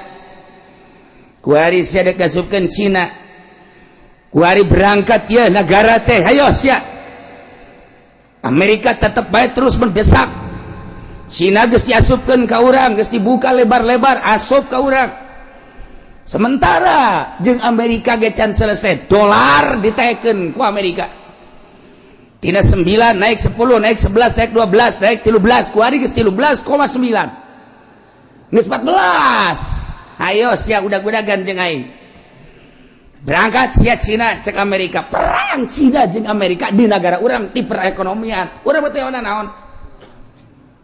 Kuari sia dek diasupkeun Cina. Kuari berangkat ya negara teh hayo sia. Amerika tetap baik terus mendesak. Cina geus diasupkeun ka urang, geus dibuka lebar-lebar asup ka urang. Sementara jeung Amerika ge can selesai, dolar ditaekeun ku Amerika. Tina 9 naik 10, naik 11, naik 12, naik 13, ku ari geus 13,9. Geus 14. Ayo sia udag-udagan jeung aing. Berangkat sia Cina cek Amerika, perang Cina jeung Amerika di negara urang ti perekonomian. Urang teh naon?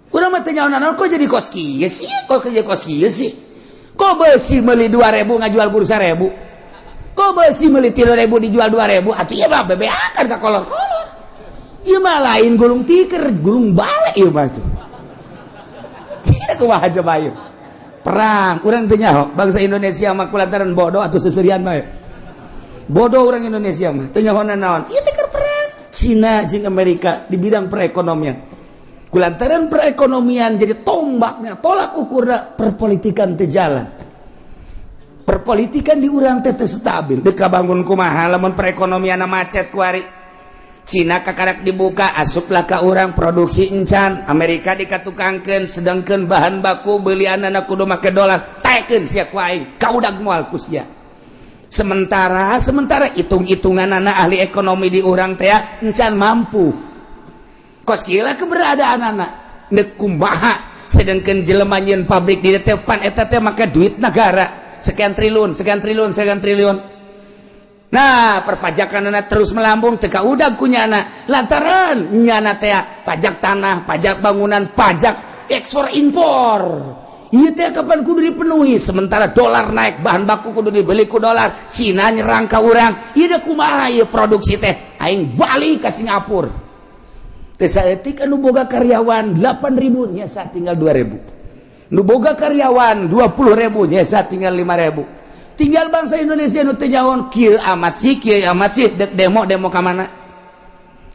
Urang teh naon kok jadi kos kieu sih? Kok jadi kos kieu sih? Kok beusi meuli 2.000 ngajual buru 1.000? Kok beusi meuli 3.000 dijual 2.000? Atuh ieu mah bebeakan ka kolor-kolor. Ieu mah lain gulung tikar, gulung balik ieu mah tuh. Tidak kumaha coba ieu. Perang, urang teh nyaho, bangsa Indonesia mah kulantaran bodoh atuh seserian bae. Bodoh orang Indonesia mah teu nyahoana naon. Ieu teh keur perang. Cina jeung Amerika di bidang perekonomian. Kulantaran perekonomian jadi tombaknya, tolak ukurna perpolitikan teu jalan. Perpolitikan di urang teh teu stabil. Deuk kabangun kumaha lamun perekonomianna macet ku ari. Cina kakarek dibuka asuplah ka urang produksi encan, Amerika dikatukangkeun sedengkeun bahan baku beulianna kudu make dolar, taekeun sia ku aing, kaudag moal ku sia. Sementara hitung-hitungan anak ahli ekonomi di urang teh encan mampu. Kos kila keberadaan anak neuk kumaha sedengkeun jelema nyeun pabrik di teh pan eta teh make duit negara sekian triliun. Nah, perpajakanna terus melambung teu kaudag ku nyana. Lantaran nyana teh pajak tanah, pajak bangunan, pajak ekspor impor. Ieu teh kapan kudu dipenuhi sementara dolar naik, bahan baku kudu dibeli ku dolar. Cina nyerang ka urang. Ieu da kumaha ieu produksi teh? Aing balik ka Singapura. Teu saeutik anu boga karyawan 8.000 nyasa tinggal 2.000. Nu boga karyawan 20.000 nyasa tinggal 5.000. Tinggal bangsa Indonesia nu teu nyaon kieu amat sih dek demo ka mana?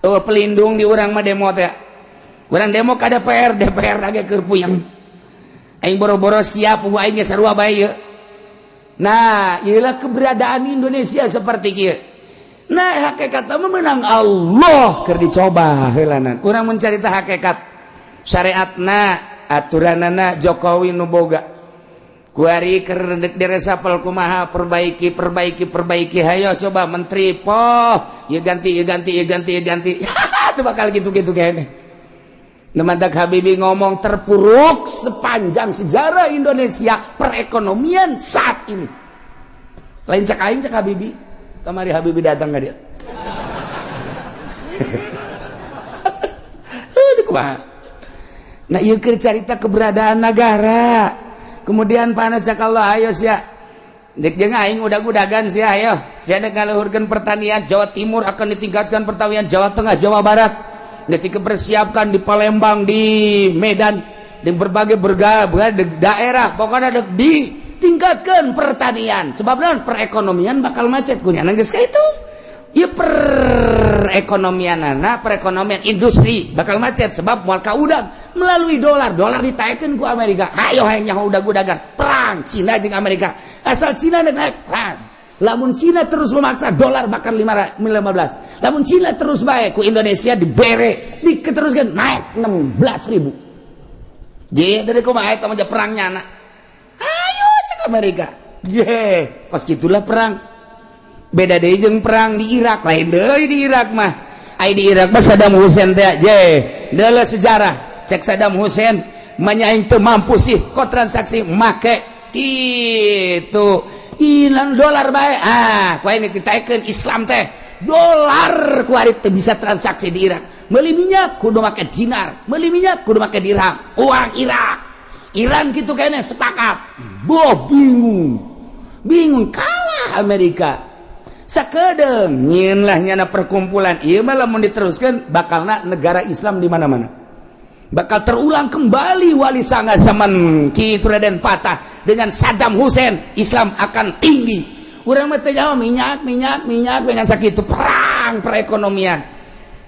Oh, pelindung di urang mah demo teh. Urang demo ka DPR lagi keur puyeng. Aing boro-boro siap ku aing sarua bae. Nah, ieulah keberadaan Indonesia seperti kieu. Nah, hakikat mah menang Allah keur dicoba heulanan. Urang mencarita hakikat syariatna, aturanana Jokowi nu boga. Kuari keur diresapel kumaha perbaiki hayo coba menteri poh ieu ganti teu bakal gitu-gitu kene. Nemandak Habibie ngomong terpuruk sepanjang sejarah Indonesia perekonomian saat ini. Lain cek aing cek Habibie. Kamari Habibie datang ka dia. Nah, ieu keur carita keberadaan negara. Kemudian panas sakallah ayo sia. Dek jeung aing udag-udagan sia ayo. Sia dek ngaluhurkeun pertanian Jawa Timur akan ditingkatkan pertanian Jawa Tengah, Jawa Barat. Geus dipersiapkan di Palembang, di Medan, di berbagai daerah. Pokoknya ditingkatkan pertanian. Sebab naon perekonomian bakal macet kunya geus ka itu. Ieu perekonomian industri bakal macet sebab moal kaudag melalui dolar ditaekeun ku Amerika. Hayo hayang nyaho udag-udagan perang Cina jeung Amerika. Asal Cina naik perang. Lamun Cina terus memaksa dolar bakal 15. Lamun Cina terus bae ku Indonesia dibere diketeruskeun naik 16.000. Jadi dari kumaha eta mah perang nyana. Ayo cek Amerika. Pas gitulah perang. Beda deui jeung perang di Irak, lain deui di Irak mah. Ai di Irak mah Saddam Hussein teh deuleu sejarah. Cek Saddam Hussein manyaing teu mampu sih ko transaksi make kitu. Hilang dolar bae. Ku ini ditaekeun Islam teh. Dolar ku ari teu bisa transaksi di Irak. Meuli minyak kudu make dinar, meuli minyak kudu make dirham. Uang Irak. Iran kitu kene sepakat. Bingung kalah Amerika. Sakedeung nyieun lah nyana perkumpulan ieu mah lamun diteruskeun bakalna negara Islam di mana-mana. Bakal terulang kembali wali sanga zaman kitu Raden Patah dengan Saddam Hussein, Islam akan tinggi. Urang mah teh nyaho minyak dengan sakitu perang perekonomian.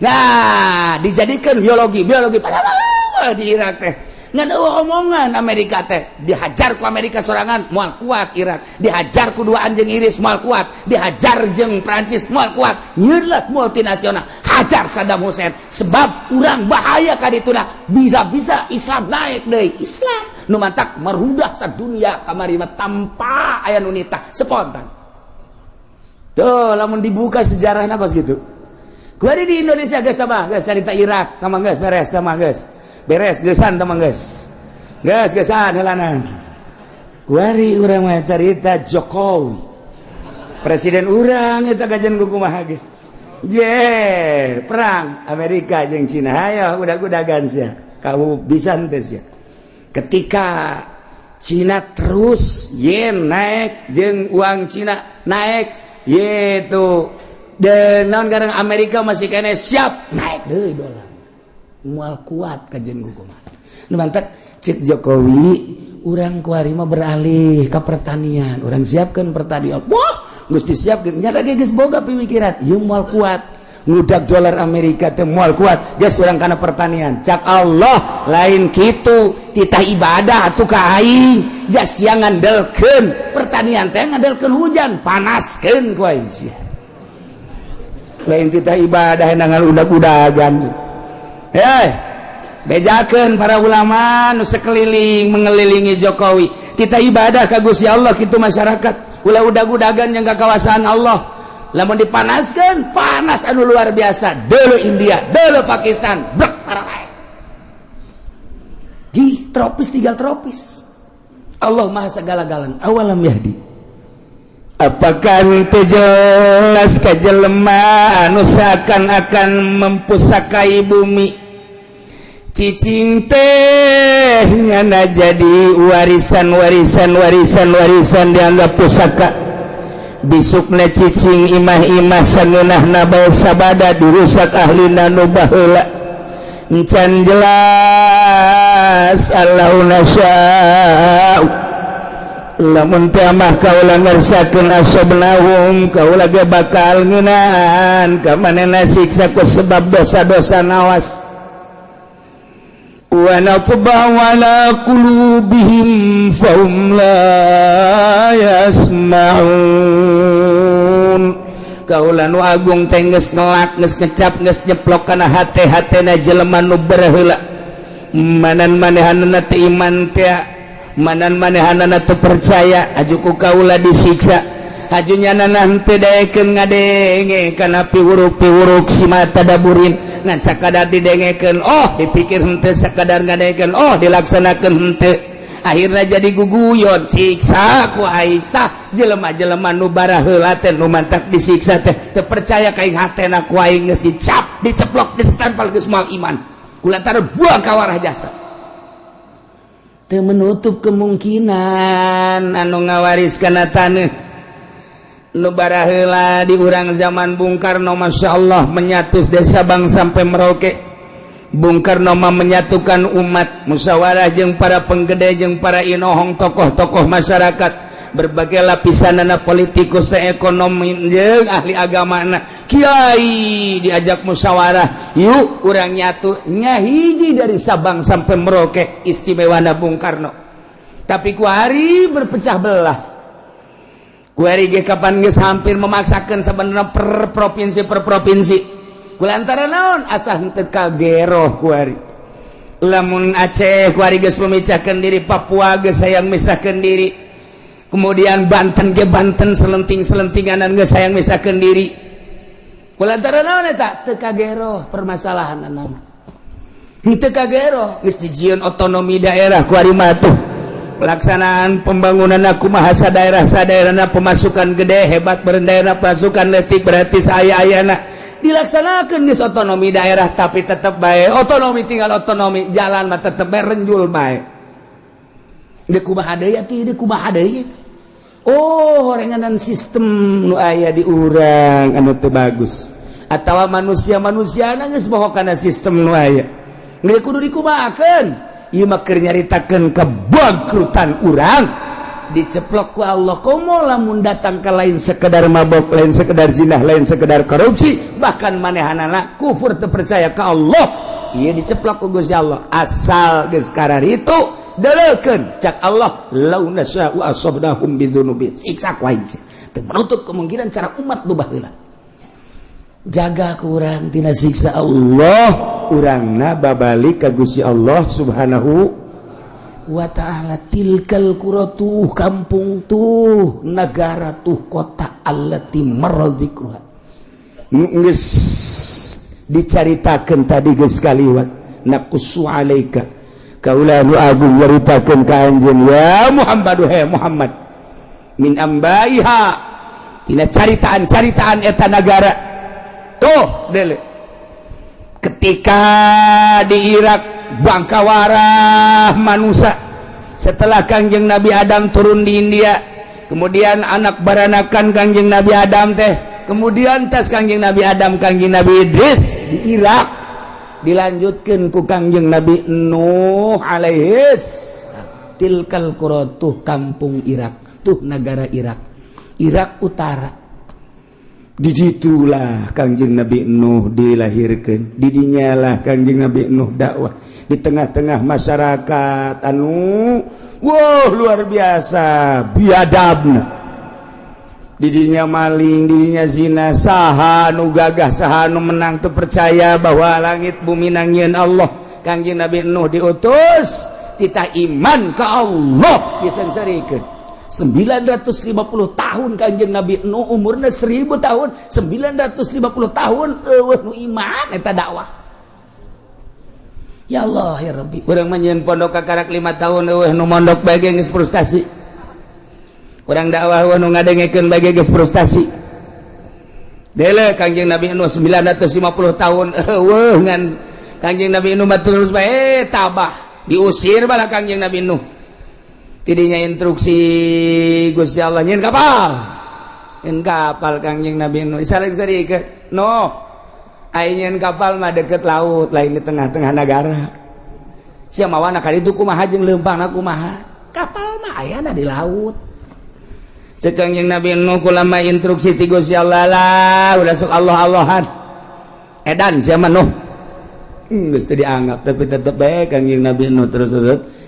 Nah, dijadikan biologi padahal di Irak teh ngan omongan Amerika teh dihajar ku Amerika sorangan moal kuat Irak, dihajar ku dua anjing iris moal kuat, dihajar jeung Prancis moal kuat, nyeulah multinasional hajar Saddam Hussein sebab urang bahaya ka dituna bisa-bisa Islam naik deui. Islam nu mantak merudah sadunya kamari mah tanpa aya nu nitah spontan. Tuh lamun dibuka sejarahna kos gitu. Kuari di Indonesia geus tambah geus carita Irak tamang geus beres tamang geus. Beres geusan tamang geus. Geusan heulanan. Kuari urang mah carita Jokowi. Presiden urang eta kajen kumaha ge. Perang Amerika jeung Cina. Hayo udag-udagan sia. Kau bisan teh sia. Ketika Cina terus yen naik jeung uang Cina naik yaitu dan naon garang Amerika masih kene siap naik deui dolar. Moal kuat kajen kumaha. Nu mantak cek Jokowi urang kuari mah beralih ka pertanian. Urang siapkeun pertanian. Wah, geus disiapkeun nya lagi geus boga pemikiran. Ieu moal kuat. ngudak dolar Amerika teh moal kuat jas urang kana pertanian cak Allah lain kitu titah ibadah atuh ka aing jas siang ngandelkeun pertanian teh ngandelkeun hujan panaskeun ku aing sia lain titah ibadah nangan udag-udagan bejakeun para ulama nu sekeliling mengelilingi Jokowi titah ibadah ka Gusti Allah kitu masyarakat ulah udag-udagan yang ka kawasan Allah lamun dipanaskan panas anu luar biasa dulu India dulu Pakistan brek tarawih di tropis tinggal tropis Allah maha segala-galan awalam yahdi apakah teu jelas ka jelema anu seakan-akan mempusakai bumi cicing teh nyana jadi warisan dianggap pusaka bisukna cicing imah-imah sangeunahna bae sabada dirusak ahlina nu baheula encan jelas Allahuna sya'u lamun teh mah kaula ngarsakeun asobnahum kaula ge bakal ngeunaan ka manehna siksa ku sebab dosa-dosa nawas wa natba'u ala qulubihim fahum la yasma'un kaula nu agung teh geus ngelak geus ngecap geus nyeplok kana hate-hatena jelema nu berheula manan manehanna teu iman teh manan manehanna teu percaya aju ku kaula disiksa hajunya nanah teu daekeun ngadenge kana piwuruk-piwuruk si mata daburin ngan sakadar didengekeun dipikir henteu sakadar ngadengekeun dilaksanakeun henteu akhirna jadi guguyon siksa ku aing tah jelema-jelema nu bara heula teh nu mantak disiksa teh teu percaya ka aing hatena ku aing geus dicap diceplok distempel geus moal iman kulantaran buang ka warah jasa teu menutup kemungkinan anu ngawariskeun taneuh nu baraheula di urang zaman Bung Karno Masya Allah menyatus desa Bang sampai Merauke Bung Karno mah menyatukan umat musyawarah jeung para penggede jeung para inohong tokoh-tokoh masyarakat berbagai lapisanana politikus ekonomi jeung ahli agamana kiai diajak musyawarah yuk urang nyatu nya hiji dari Sabang sampai Merauke istimewana Bung Karno tapi ku hari berpecah belah kuari ge kapan geus hampir memaksakeun sabenerna per provinsi kulantaran naon asah henteu kageroh kuari lamun Aceh kuari geus memecahkeun diri Papua geus hayang misahkeun diri kemudian Banten ge Banten selenting-selentinganan geus hayang misahkeun diri kulantaran naon eta teu kageroh permasalahanna henteu kageroh geus dijieun otonomi daerah kuari mah tuh pelaksanaan pembangunan kumaha sadaerah-sadaerahna pemasukan gede hebat berendaerah pasukan letik berarti saya-ayana dilaksanakeun geus otonomi daerah tapi tetep bae otonomi tinggal otonomi jalan mah tetep bae renjul bae deuk kumaha deui atuh deuk kumaha deui horenganan sistem nu aya di urang anu teu bagus atawa manusia-manusiana geus boho kana sistem nu aya geus kudu dikumahakeun ieu mah keur nyaritakeun kebangkrutan urang diceplok ku Allah komo lamun datang ka lain sekedar mabok lain sekedar zinah lain sekedar korupsi bahkan manehanana kufur teu percaya ka Allah ieu diceplok ku Gusti Allah asal geus kararitu deulekeun cak Allah law nasya'u asabnahum bidzunubihim siksa ku aing teu menutup kemungkinan cara umat nu baheula jaga ku urang tina siksa Allah urangna babalik ka Gusti Allah Subhanahu wa ta'ala tilkal quratuh kampung tuh negara tuh kota allati maradzikruha geus dicaritakeun tadi geus kaliwat naqussu alaika kaula nu agung nyaritakeun ka anjeun ya Muhammad min ambaiha tina caritaan-caritaan eta negara tuh dele ketika di Irak bangkawarah manusia setelah Kangjeng Nabi Adam turun di India kemudian anak baranakan Kangjeng Nabi Adam teh kemudian tas Kangjeng Nabi Adam Kangjeng Nabi Idris di Irak dilanjutkan ku Kangjeng Nabi Nuh alaihis tilkal quratuh kampung Irak tuh negara Irak Utara Dijitulah Kangjeng Nabi Nuh dilahirkan, didinyalah Kangjeng Nabi Nuh dakwah di tengah-tengah masyarakat anu luar biasa biadabna. Didinya maling, didinya zina, saha nu gagah, saha nu menang tu percaya bahwa langit bumi nangieun Allah. Kangjeng Nabi Nuh diutus tita iman ka Allah disengsarikeun. 950 tahun Kangjeng Nabi Nuh umurna 1000 tahun, 950 tahun eueuh nu iman eta dakwah. Ya Allah ya Rabbi, urang mah nyeun pondok kakarak 5 tahun eueuh nu mondok bae geus frustasi. Urang dakwah eueuh nu ngadengekeun bae geus frustasi. Deule Kangjeng Nabi Nuh 950 tahun eueuh ngan Kangjeng Nabi Nuh mah terus bae tabah, diusir bala Kangjeng Nabi Nuh. Tidinya instruksi Gusti Allah nyeun kapal Kangjeng Nabi Nuh saling-sarikeun no aya nyeun kapal mah deket laut lain di tengah-tengah negara sia mawana kali itu kumaha jeung leumpangna kumaha kapal mah ayana di laut ceuk Kangjeng Nabi Nuh kulama instruksi ti Gusti Allah lah udah sok Allah-Allahan edan sia mah Nuh geus teu dianggap tapi tetep bae Kangjeng Nabi Nuh terus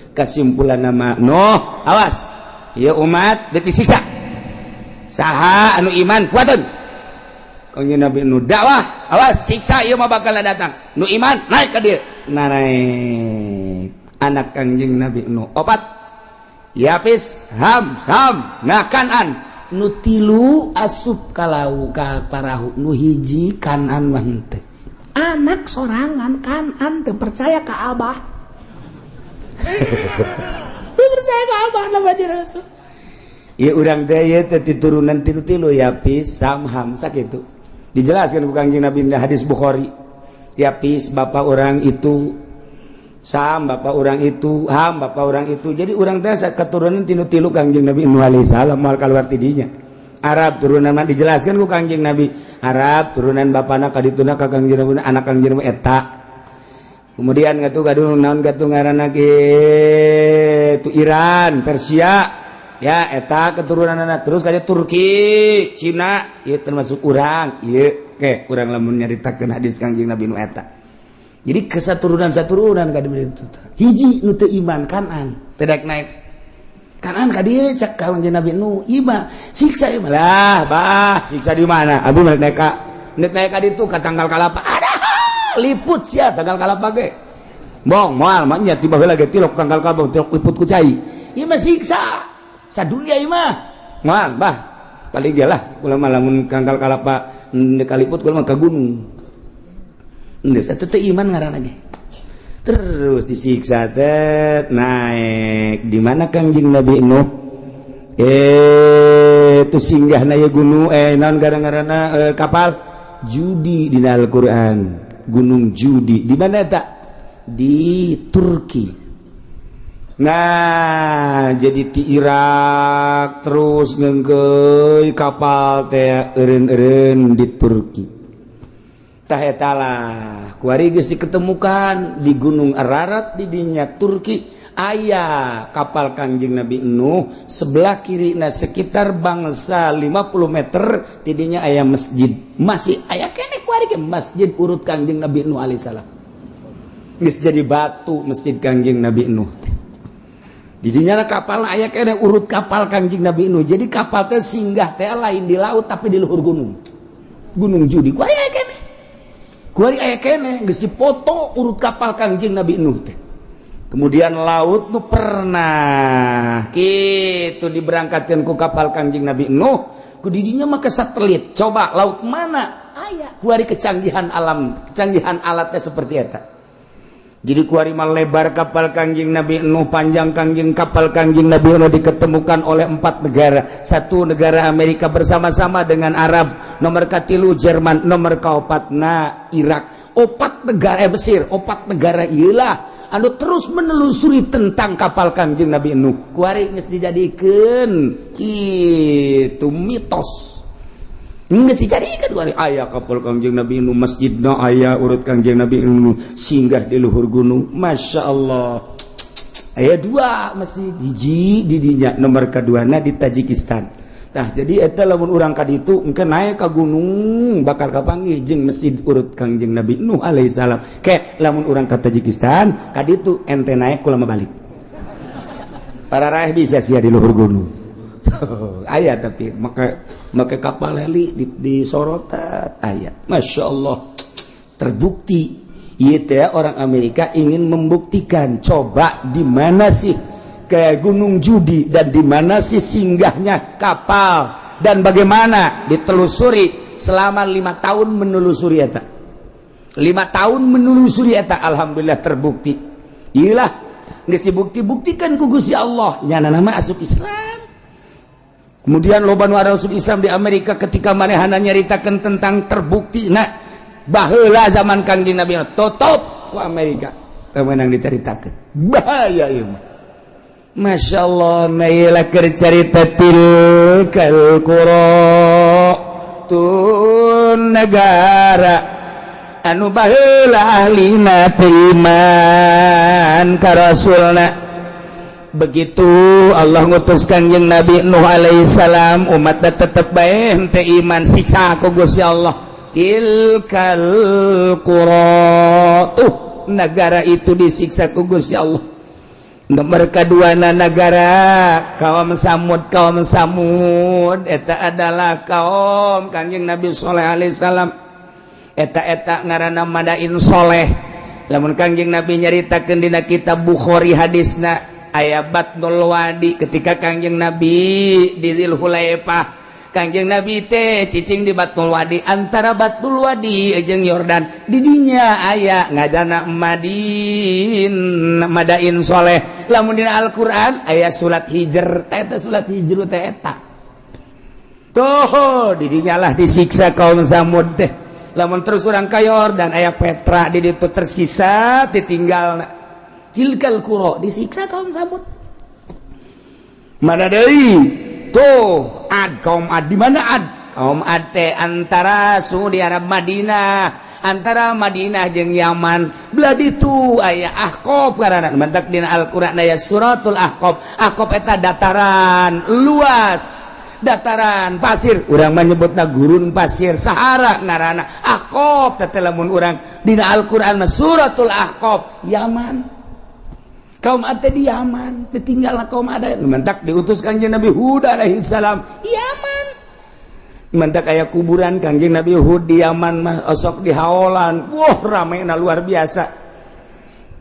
kesimpulan nama Nuh awas ieu umat geus disiksa saha anu iman kuateun Kangjeng Nabi Nuh dakwah awas siksa ieu mah bakal datang nu iman naik ka dieu naik anak Kangjeng Nabi Nuh opat Yapis Ham nah Kanan nu tilu asup ka laut ka parahu nu hiji Kanan mah henteu anak sorangan Kanan teu percaya ka Abah percaya ke abah nama Rasul. Ya urang teh ye teh turunan tilu-tilu Yapis, Sam, Ham sakitu. Dijelaskan ku Kangjeng Nabi di hadis Bukhari. Yapis bapak orang itu, Sam bapak orang itu, Ham bapak orang itu. Jadi urang teh keturunan tilu-tilu Kangjeng Nabi Nuh alaihi salam moal kaluar ti dinya. Arab turunan mah dijelaskan ku Kangjeng Nabi. Arab turunan bapana kadituna ka Kangjeng Nabi anak Kangjeng Nabi eta. Kemudian ngatu gaduh naon gatu ngaranna ge tu Iran, Persia. Ya eta keturunanna terus kaya Turki, Cina, ieu termasuk urang. Ieu ke urang lamun nyaritakeun hadis Kangjeng Nabi nu eta. Jadi kesaturunan-saturunan kadu itu. Hiji nu teu iman Kanan, teu daek naik. Kanan ka dieu cak Kangjeng Nabi nu iman, siksa ieu lah, bah, siksa di mana? Abi naik ka ditu ka tanggal kalapa. Liput sia tanggal kalapa ge bong moal mah nya tiba heula ge tilok tanggal kalapa tilok liput ku cai ieu mah siksa sadunia ieu mah moal bah paling ge lah kula mah lamun tanggal kalapa kaliput kula mah ka gunung geus atuh teu iman ngaranna ge terus disiksa teh naik di mana Kangjeng Nabi Nuh tu singgahna ye gunung naon gara-garana kapal judi dina Al-Qur'an Gunung Judi di mana tak di Turki. Nah jadi di Irak terus ngeungkeun kapal teh eureun-eureun di Turki. Tah eta lah kuari geus diketemukan di Gunung Ararat di dinya Turki aya kapal Kangjeng Nabi Nuh sebelah kirina sekitar bangsa 50 meter tidinya aya masjid masih aya keneh kuari ge masjid urut Kangjeng Nabi Nuh alaihi salam geus jadi batu masjid Kangjeng Nabi Nuh didinya kapal aya keneh urut kapal Kangjeng Nabi Nuh jadi kapal teh singgah teh lain di laut tapi di luhur gunung Judi kuari aya keneh geus dipoto urut kapal Kangjeng Nabi Nuh teh. Kemudian laut nu pernah kitu diberangkatkeun ku kapal Kangjeng Nabi Nuh ku didinya mah ke satelit coba laut mana aya kuari kecanggihan alam kecanggihan alatnya seperti eta jadi kuari mah lebar kapal Kangjeng Nabi Nuh panjang kapal Kangjeng Nabi Nuh diketemukan oleh 4 negara satu negara Amerika bersama-sama dengan Arab nomor katilu Jerman nomor kaopatna Irak 4 negara Mesir 4 negara ieulah anu terus menelusuri tentang kapal Kangjeng Nabi Nuh kuari geus dijadikeun kitu mitos geus dijadikeun kuari aya kapal Kangjeng Nabi Nuh masjidna aya urut Kangjeng Nabi Nuh singgah di luhur gunung masyaallah aya 2 masjid hiji di dinya nomor kaduana di Tajikistan Nah jadi eta lamun urang kaditu engke naik ka gunung bakal kapanggih jeung masjid urut Kangjeng Nabi Nuh alaihi salam. Ke lamun urang ka Tajikistan kaditu ente naik kulama balik. Para raih bisa sia di luhur gunung. Aya tapi make kapal heli di sorotat aya. Masya Allah terbukti ieu teh orang Amerika ingin membuktikan coba di mana sih ke Gunung Judi dan di mana sih singgahnya kapal dan bagaimana ditelusuri selama 5 tahun menelusuri eta 5 tahun menelusuri eta alhamdulillah terbukti iyalah geus dibukti-buktikan ku Gusti Allah nyana nama asup Islam. Kemudian loba nu asup Islam di Amerika ketika manehana nyaritakeun tentang terbukti nah baheula zaman Kangjeng Nabi tutup ku Amerika teu meunang dicaritakeun bahaya ieu mah. Masya Allah nailah cerita tilkal qura tun negara anu baheula ahlina iman ka rasulna begitu Allah ngutus Kangjeng Nabi Nuh alaihi salam umatna tetep bae henteu iman siksa ku Gusti Allah tilkal qura negara itu disiksa ku Gusti Allah. Nomor kedua negara kaum Samud eta adalah kaum Kangjeng Nabi Saleh alaihi salam eta ngaranna Madain Soleh lamun Kangjeng Nabi nyaritakeun dina kitab Bukhari hadisna aya Batnul Wadi ketika Kangjeng Nabi di Zulhulaifah Kangjeng Nabi teh cicing di Batnul Wadi antara Batnul Wadi jeung Yordan di dinya aya ngaranna Madain Soleh lamun dina Al-Qur'an aya surat Hijr eta surat Hijr teh eta tuh di dinya lah disiksa kaum Samud teh lamun terus urang ka Yordan aya Petra di ditu tersisa ditinggalna tilkal qura disiksa kaum Samud mana deui tuh Ad kaum Ad di mana Ad kaum Ad teh antara suhu di Arab Madinah antara Madinah jeung Yaman belah ditu aya Ahqaf ngaranna mentak dina Al-Qur'an aya suratul Ahqaf eta dataran luas dataran pasir urang mah nyebutna gurun pasir Sahara ngaranna Ahqaf teh lamun urang dina Al-Qur'an mah suratul Ahqaf Yaman kaum Ad di Yaman ditinggalna kaum Ad mentak diutus Kangjeng Nabi Hud alaihi salam Yaman mentak aya kuburan Kangjeng Nabi Hud di Yaman mah osok di haolan wah ramena luar biasa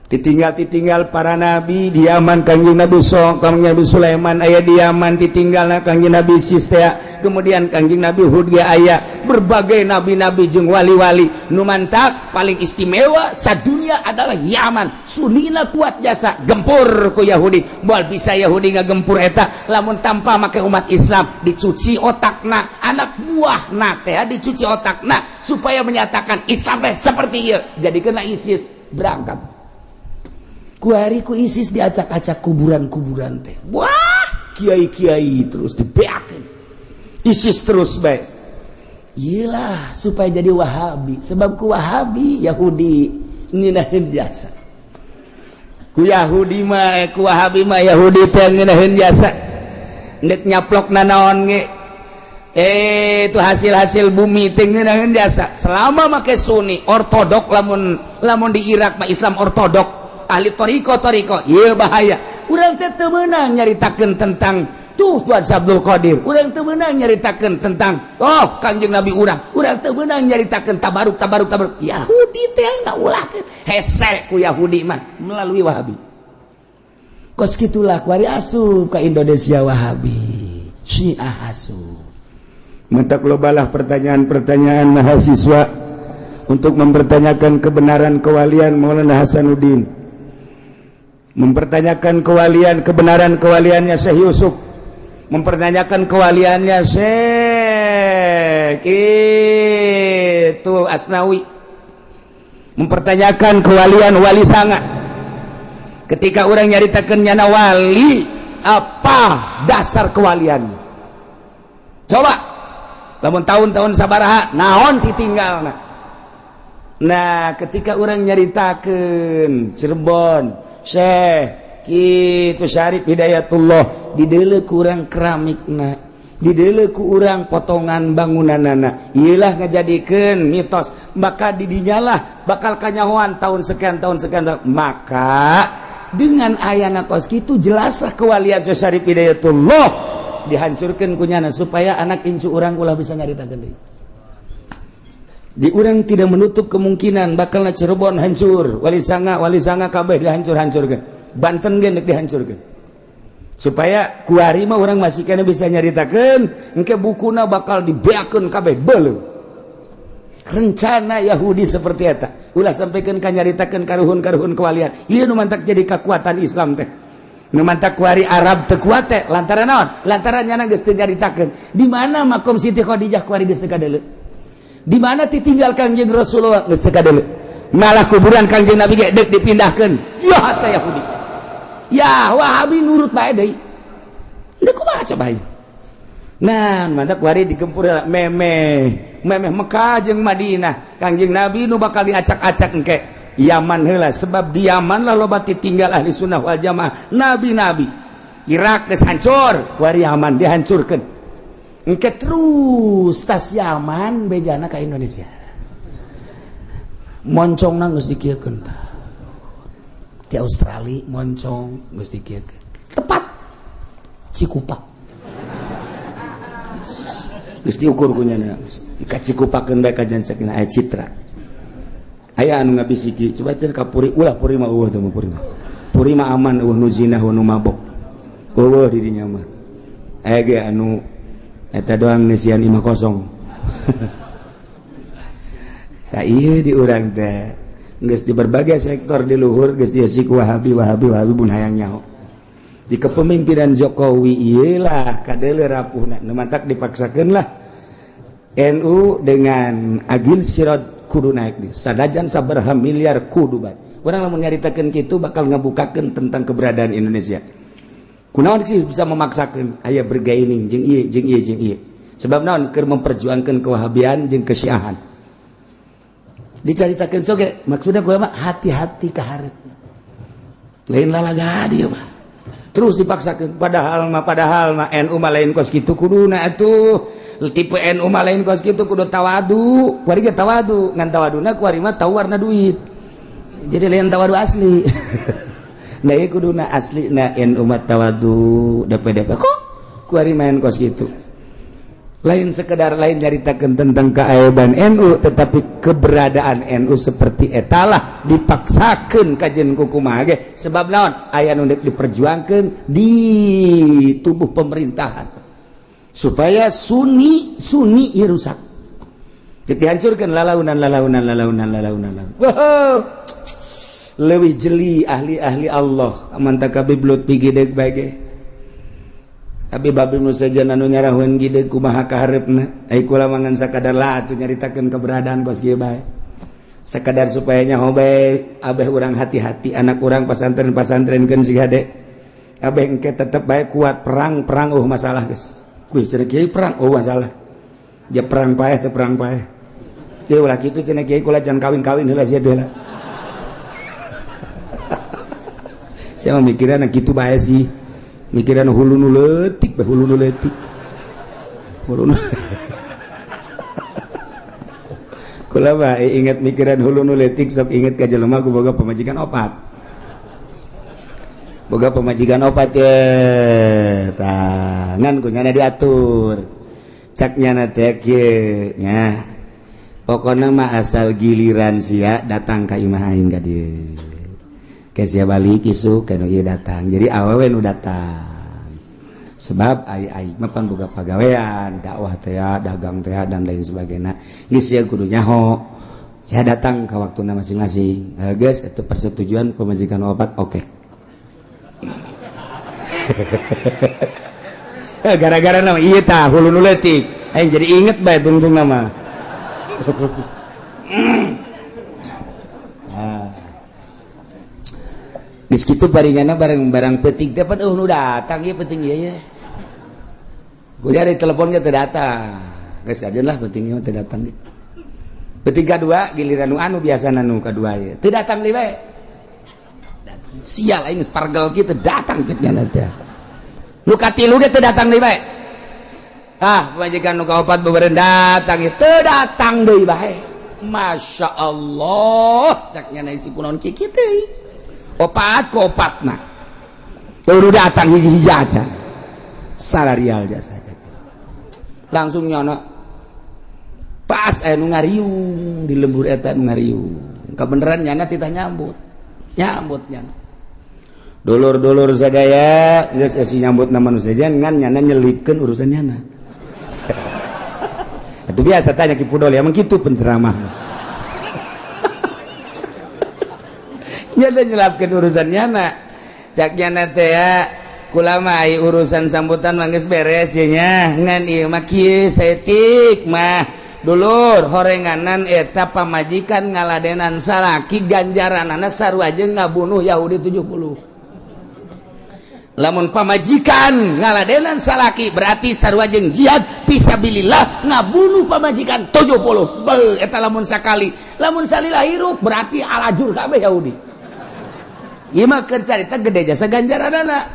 ditinggal para nabi di Yaman Kangjeng Nabi Sulaiman aya di Yaman ditinggalna Kangjeng Nabi Sistea kemudian Kangjeng Nabi Hud ge aya berbagai nabi-nabi jeung wali-wali nu mantak paling istimewa sadunia adalah Yaman sunina kuat jasa gempur ku Yahudi moal bisa Yahudi ngagempur eta lamun tanpa make umat Islam dicuci otakna anak buahna teh dicuci otakna supaya menyatakan Islam teh seperti ieu jadi kena ISIS berangkat ku hari ku ISIS diacak-acak kuburan-kuburan teh wah kiai-kiai terus dibeakeun ISIS terus baik iyalah supaya jadi Wahabi sebab ku Wahabi Yahudi ngeunaheun jasa ku Yahudi mah ku Wahabi mah Yahudi teh ngeunaheun jasa nek nyaplokna naon ge itu hasil-hasil bumi teh ngeunaheun jasa selama make Sunni ortodok lamun di Irak mah Islam ortodok ahli toriko iya bahaya urang teh teu meunang nyaritakeun tentang tuh Tuan Abdul Qadir urang teu meunang nyaritakeun tentang Kangjeng Nabi urang teu meunang nyaritakeun tabaruk Yahudi teh ngaulahkeun hese ku Yahudi mah melalui Wahabi kos kitulah kuari asup ka Indonesia Wahabi Syiah asup mentak lobalah pertanyaan-pertanyaan mahasiswa untuk mempertanyakan kebenaran kewalian Maulana Hasanuddin mempertanyakan kebenaran kewaliannya Syekh Yusuf mempertanyakan kewaliannya Syekh itu Asnawi mempertanyakan kewalian Wali Sanga ketika orang nyaritakeun nyana wali apa dasar kewaliannya coba lamun tahun-tahun sabaraha naon ditinggalna nah ketika orang nyaritakeun Cirebon Syekh kitu Syarif Hidayatullah di deuleu kurang keramikna dideleku urang potongan bangunanana iyalah ngajadikeun mitos maka didinyalah bakal kanyahoan tahun sekian maka dengan ayana kos kitu jelaslah kewalian Syekh Syarif Hidayatullah dihancurkeun kunyana supaya anak incu urang ulah bisa ngaritakeun deui. Di urang tidak menutup kemungkinan bakalna Cirebon hancur, wali sanga kabeh dihancur-hancurkeun. Banten ge dihancurkeun. Supaya kuari mah orang masih kena bisa nyaritakeun engke bukuna bakal dibeakeun kabeh beuleuh. Rencana Yahudi seperti eta. Ulah sampaikeun ka nyaritakeun karuhun-karuhun kewalian. Ieu nu mantak jadi kekuatan Islam teh. Nu mantak kuari Arab teu kuat teh lantaran naon? Lantaran nyana geus teu nyaritakeun. Di mana makom Siti Khadijah kuari geus teu kadeuleu? Di mana ditinggal Kangjeng Rasulullah geus teu kadeuleu? Malah kuburan Kangjeng Nabi ge deuk dipindahkeun. Ya teh Yahudi. Ya Wahabi nurut bae deui. Deuk kumaha coba ieu? Nah, mantap kuari digempur memeh Mekah jeung Madinah. Kangjeng Nabi nu bakal diacak-acak engke Yaman heula sebab di Yaman lah loba ditinggal ahli sunnah wal jamaah nabi-nabi. Irak geus hancur, kuari Yaman dihancurkeun. Engke terus tas Yaman bejana ka Indonesia. Moncongna geus dikieukeun tah. Di Australia moncong geus dikieukeun. Tepat Cikupa. Geus diukur kunyana, dikacikupakeun bae ka jansakeun aya citra. Aya anu ngabisiki, coba cenah ka Puri, ulah Puri mah eueuh teh Puri mah. Puri mah aman eueuh nu zina nu mabok. Eueuh di dinya mah. Aya ge anu eta doang nesian 50. Tah ieu di urang teh geus di berbagai sektor di luhur geus dieusi ku Wahabi mun hayang nyaho. Di kepemimpinan Jokowi iyalah kadeuleu rapuhna nu mantak dipaksakeun lah NU dengan agil sirat kudu naik di sadajan sabaraha miliar kudu bae. Urang lamun nyaritakeun kitu bakal ngabukakeun tentang keberadaan Indonesia. Kunaon sih bisa memaksakeun aya bergaining jeung ieu. Sebab naon keur memperjuangkeun kewahabian jeung kesyiahan. Dicaritakeun soge maksudna kumaha hati-hati ka hareup. Lain lalaga dieu mah. Terus dipaksakeun padahal mah NU mah lain kos kitu kuduna atuh. Tipe NU mah lain kos kitu kudu tawadu. Kuari ge tawadu, ngan tawaduna kuari mah tau warna duit. Jadi lain tawadu asli. Nah ieu kuduna aslina NU mah tawadu DP kok kuari main kos kitu. Lain sekedar lain nyaritakeun tentang keaiban NU tetapi keberadaan NU seperti etalah dipaksakeun kajen kumaha ge sebab naon aya nu diperjuangkeun di tubuh pemerintahan supaya sunni ieu rusak dihancurkeun lalaunan wow leuwih jeli ahli Allah aman takabe blut pigideg bae ge abi babi nu sajan anu nyarahkeun gide kumaha ka hareupna ai kula mangan sakadar lah atuh nyaritakeun keberadaan kos kieu bae sakadar supaya nyaho bae abeh urang hati-hati anak urang pasantren-pasantrenkeun si hade abeh engke tetep bae kuat perang masalah geus wih cenah kieu perang masalah ja perang paeh teu perang paeh deui ulah kitu cenah kieu kula can kawin-kawin heula sia deula saya mikirana kitu bae sih mikiran hulu nu leutik kula mah inget mikiran hulu nu leutik sok inget ka jelema ku boga pamajikan opat ye tangan ku nyana diatur cak nyana teh kieu nya pokona mah asal giliran sia datang ka imah aing ka dieu sia balik isu kana ieu datang jadi awewe nu datang sebab ai mah pan boga pagawean dakwah teh dagang teh dan lain sebagainya geus sia kudu nyaho sia datang ka waktuna masing-masing geus eta persetujuan pemajikan opat oke. Gara-gara nama ieu tah hulu nu leutik aing jadi inget bae tungtung nama geus kitu paringana barang peuting teh pan nu datang ieu peuting ieu ku jadi telepon ge teu datang geus kajeun lah peuting ieu teu datang ge peuting kadua giliran nu anu biasana nu kadua ieu teu datang deui bae sial aing geus pargel kitu datang cek nya teh nu katilu ge teu datang deui bae pamajikan nu kaopat beberapa datang itu datang deui bae. Masya Allah caknya isi kunaon kieu teh opat ku opatna baru datang hiji-hiji aja salarial jasa saja langsung nyana pas nu ngariung di lembur eta nu ngariung kebeneran nyana titah nyambut nyana dulur-dulur sadaya geus esi nyambut na manusia ngan nyana nyelipkeun urusan nyana. Itu biasa tanya ki pudol ya, emang gitu penceramah. Nyana nyelapkeun urusan nyana. Cak nyana teh ya, kula mah urusan sambutan mah geus beres ya nya. Ngan ieu mah kieu saeutik mah. Dulur horenganan eta pamajikan ngaladenan salaki ganjaranana sarua jeung ngabunuh Yahudi 70. Lamun pamajikan ngaladenan salaki berarti sarua jeung jihad fisabilillah ngabunuh pamajikan 70. Beuh eta lamun sakali. Lamun salila hirup berarti alajur kabeh Yahudi. Ieu mah keur carita gede jasa ganjaranana.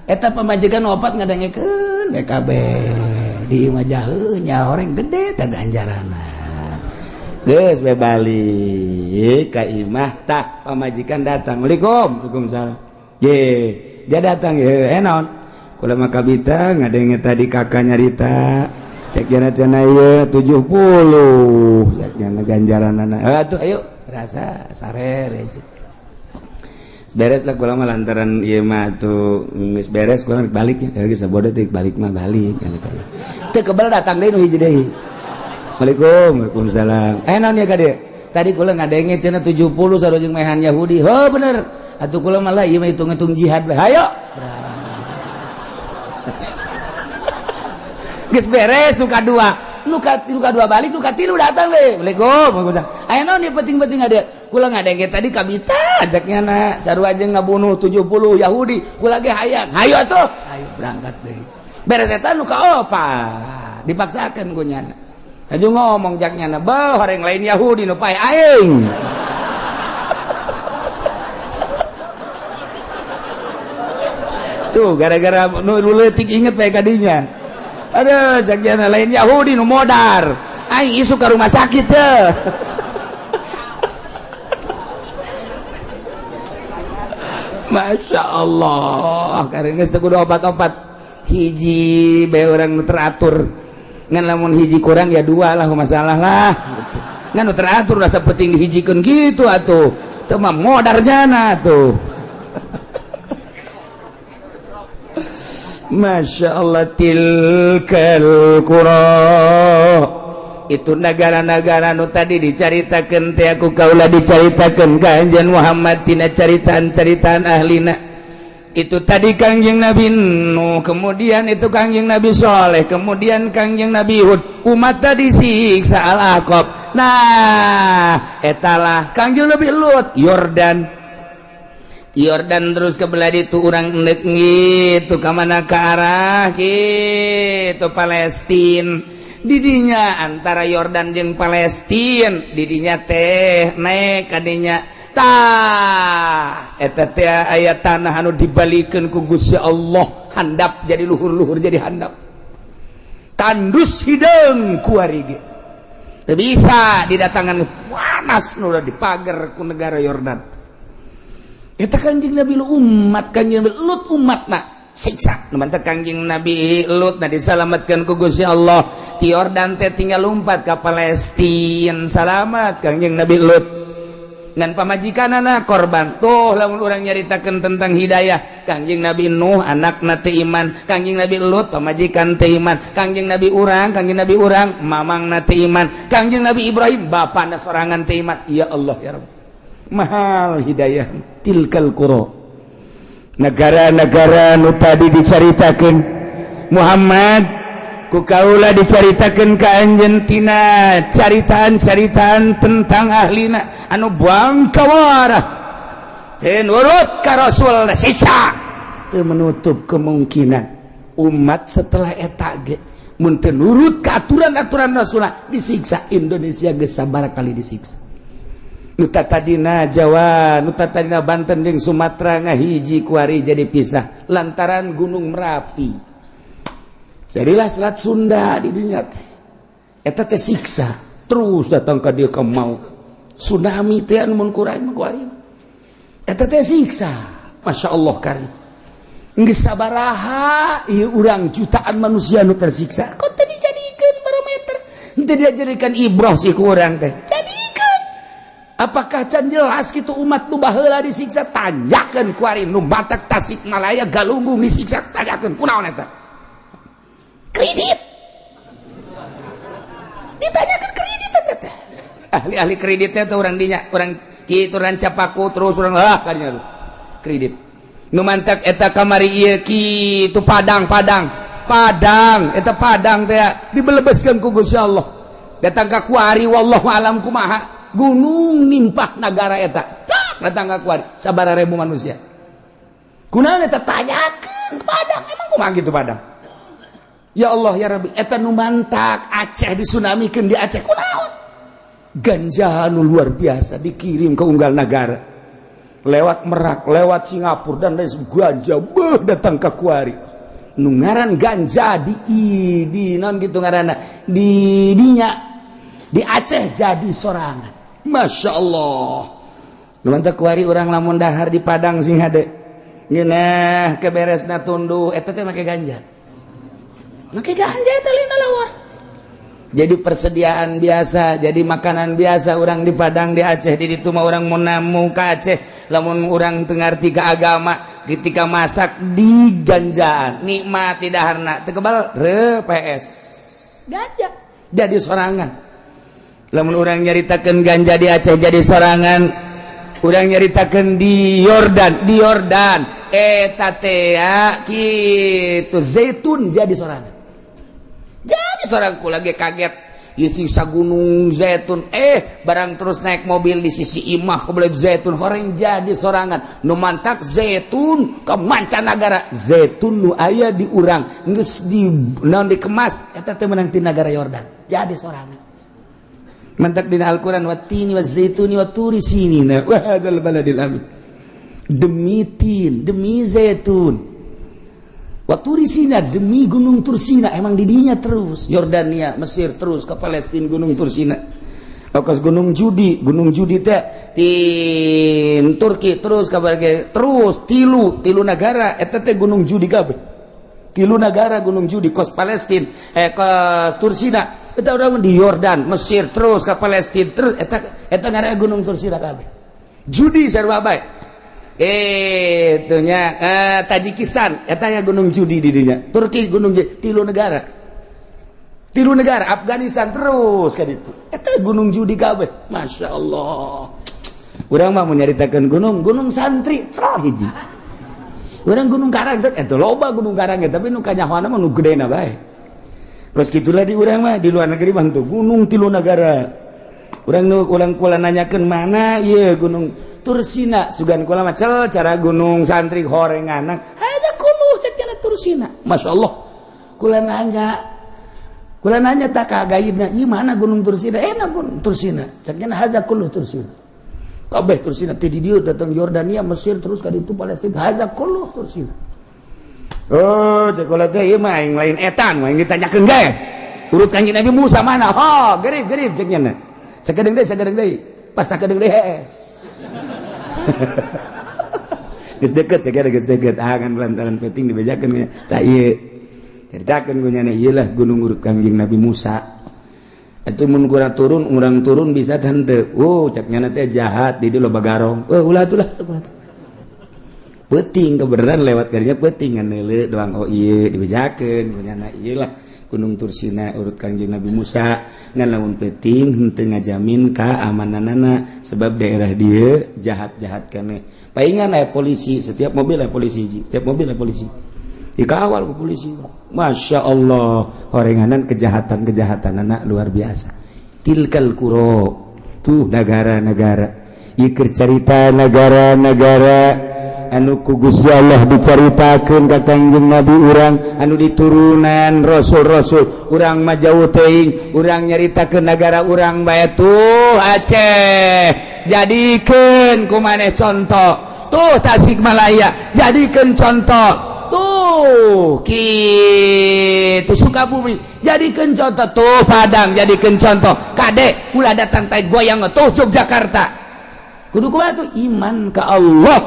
Eta pamajikan opat ngadengekeun BKB. Di imah jaheuh nya horeng gede teh ganjaranna. Geus bae balik ka imah tah pamajikan datang. Assalamualaikum. Waalaikumsalam. Ye. Dia datang ya, naon? Kula mah kabita ngadenge tadi kakak nyarita. Cek jana cenah ieu 70. Cek jana ganjaranana. Atuh ayo rasa sarer ya. Beres lah kula mah lantaran ieu mah tuh geus beres kula balik ya. Geus sabodo teh balik mah balik nya teh. Teu kebal datang deui nu hiji deui. Waalaikumsalam. Naon ya kade? Tadi kula ngadenge cenah 70 sarua jeung mehan Yahudi. Heuh bener. Atuh kula malah ieu mah hitung-hitung jihad bae. Hayo. Geus beres nu kadua. Nu kadua balik, nu katilu datang deui. Waalaikumsalam. Aya naon ieu penting-penting ada? Kula ngadenge tadi kabita ajaknya na sarua jeung ngabunuh 70 Yahudi. Kula ge hayang. Hayo atuh. Hayo berangkat deui. Beres eta nu kaopat. Dipaksakeun ku nyana. Aju ngomong jaknya na, "Beuh horeng lain Yahudi nu pae aing." Tuh gara-gara nu leutik inget bae kadinya. Aduh jagian lain Yahudi nu modar. Aing isu ka rumah sakit teh. Masya Allah. Karena geus teu kudu obat-obat. Hiji bae urang nu teratur. Ngan lamun hiji kurang ya dua lah masalah lah gitu. Ngan nu teratur rasa penting dihijikeun gitu atuh. Teu mah modar jana tuh. Masya Allah tilkal qura itu negara-negara nu tadi dicaritakeun teh aku kaula dicaritakeun ka anjeun Muhammad tina caritaan-caritaan ahlina itu tadi Kangjeng Nabi Nuh, kemudian itu Kangjeng Nabi Soleh, kemudian Kangjeng Nabi Hud, umat tadi siksa Al-Aqab. Nah etalah Kangjeng Nabi Lut Yordan terus kebelah itu orang endek gitu kemana ke arah gitu Palestina didinya antara Yordan jeung Palestina didinya teh naik kadinya tah eta teh aya tanah anu dibalikeun ku Gusti Allah handap jadi luhur-luhur jadi handap tandus hideung ku ari ge teu bisa didatangan panas nu dipager ku negara Yordan. Eta Kangjeng Nabi umat Kangjeng Nabi Lut umatna siksa numanten Kangjeng Nabi Lut na disalamatkeun ku Gusti Allah ti Yordan teh tinggal lompat ka Palestina salamat Kangjeng Nabi Lut ngan pamajikanana korban tuh lamun urang nyaritakeun tentang hidayah Kangjeng Nabi Nuh anakna teu iman Kangjeng Nabi Lut pamajikan teu iman Kangjeng Nabi urang mamangna teu iman Kangjeng Nabi Ibrahim bapana sorangan teu iman ya Allah ya Rabb mahal hidayah tilkal qura negara-negara nu tadi dicaritakeun Muhammad ku kaula dicaritakeun ka anjeun tina caritaan-caritaan tentang ahlina anu buang kawarah teu nurut ka Rasul siksa teu menutup kemungkinan umat setelah eta ge mun teu nurut ka aturan-aturan Rasulullah disiksa Indonesia geus sabaraha kali disiksa nuta tadina Jawa, nuta tadina Banten jeung Sumatera ngahiji kuari jadi pisah lantaran Gunung Merapi. jadilah selat Sunda di dunia teh eta teh siksa terus datang ke dia ke mau tsunami teh anu mun Qur'an kuari eta teh siksa Masya Allah karim geus sabaraha ieu urang jutaan manusia nu tersiksa kok teh dijadikeun barometer teu dijadikan ibrah si ku urang teh jadikeun apakah can jelas kitu umat nu baheula disiksa tanyakeun kuari nu batak Tasikmalaya Galunggung disiksa tanyakeun kunaon eta kredit ditanyakan kredit teh ahli-ahli kreditnya tuh orang dinya orang kitu rancapaku terus orang kadinya kredit nu mantak eta kamari ieu kitu Padang eta Padang teh dibelebeskeun ku Gusti Allah datang ka kuari wallahu alam kumaha gunung nimpah nagara eta datang ka kuari sabaraha ribu manusia kunaon eta tanyakeun Padang emang kumaha gitu Padang ya Allah ya Rabbi eta nu mantak Aceh disunamikeun di Aceh kunaon ganja nu luar biasa dikirim ke unggal negara lewat Merak lewat Singapura dan lain ganja datang ke kuari nu ngaran ganja di non gitu ngaranna di dinya di Aceh jadi sorangan Masya Allah nu mantak kuari urang lamun dahar di Padang sing hade ngeunah keberesna tunduh eta teh make ganja make ganja eta lina lawar jadi persediaan biasa jadi makanan biasa orang di Padang di Aceh di ditu mah orang mun namu ka Aceh lamun urang teu ngarti ka agama ketika masak di ganjaan nikmati daharna teu kebal PS ganja jadi sorangan lamun urang nyaritakeun ganja di Aceh jadi sorangan urang nyaritakeun di Yordan eta teh kitu zaitun jadi sorangan jadi sorangku lagi kaget sisa gunung zaitun barang terus naik mobil di sisi imah kebelah zaitun horeng jadi sorangan nu mantak zaitun ke mancanagara zaitun nu aya di urang geus di naon dikemas eta teh menang ti nagara Yordan jadi sorangan mantak dina Al-Qur'an watini wazaituni waturi sinina wa hadzal baladil amin demi tin demi zaitun Waturi Sina demi gunung Tursina emang didinya terus Yordania Mesir terus ke Palestina gunung Tursina okas gunung Judi teh ti Turki terus kabar terus tilu negara eta teh gunung Judi kabeh tilu negara gunung Judi kos Palestina kos Tursina eta urang di Yordan Mesir terus ke Palestina terus eta ngaranna gunung Tursina kabeh Judi sarua bae itunya Tajikistan etanya gunung Judi di dinya Turki gunung tilu negara Afghanistan terus kan itu eta gunung Judi kabeh Masya Allah urang mah menyaritakeun gunung santri cerah hiji urang gunung Karang eta loba gunung Karang tapi nu kanyahoana mah nu gedena bae kos kitulah di urang mah di luar negeri mah tuh gunung tilu negara urang kula nanyakeun mana ieu gunung Tursina sugan kula macel cara gunung santri horenganan ada kuluh cekna Tursina Masya Allah kula nanya tak kagaibna ieu mana gunung Tursina enak gunung Tursina cekna ada kuluh Tursina kabeh Tursina teh di dieu datang Yordania Mesir terus ka ditu Palestina ada kuluh Tursina oh cek kula teh ieu mah lain etan mah ditanyakeun gae urut Kanjeng Nabi Musa mana gerib cekna sakedeng deui pas sakedeng deui geus deukeut geus deukeut kan lantaran penting dibejakeun tah ieu ceritakeun gu nyana ieu lah gunung urut Kanjeng Nabi Musa atuh mun urang turun bisa teu cek nyana teh jahat di dieu loba garong ulah peuting kebenaran lewat kadinya peuting ngan neuleu doang ieu dibejakeun gu nyana ieu lah gunung Tursina urut Kanjeng Nabi Musa ngan lamun peuting henteu ngajamin keamananana sebab daerah dia jahat-jahat keneh paingan aya polisi setiap mobil aya polisi dikawal ku polisi Masya Allah horenganan kejahatan-kejahatanana luar biasa tilkal qura tuh negara-negara ieu keur carita negara-negara anu ku Gusti Allah dicaritakeun ka Kanjeng Nabi urang anu diturunan rasul-rasul urang mah jauh teuing urang nyaritakeun negara urang bae tuh Aceh jadikeun ku maneh contoh tuh Tasikmalaya jadikeun contoh tuh gitu Sukabumi jadikan contoh tuh Padang jadikan contoh kadek ulah datang tai goyang tuh Yogyakarta kudu kumaha tuh iman ka Allah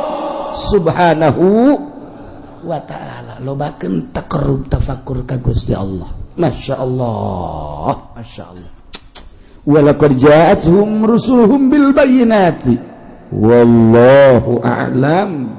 subhanahu wa ta'ala lobakeun takarrub tafakkur ka Gusti Allah masyaallah walaqad ja'atuhum rusuluhum bil bayyinati wallahu a'lam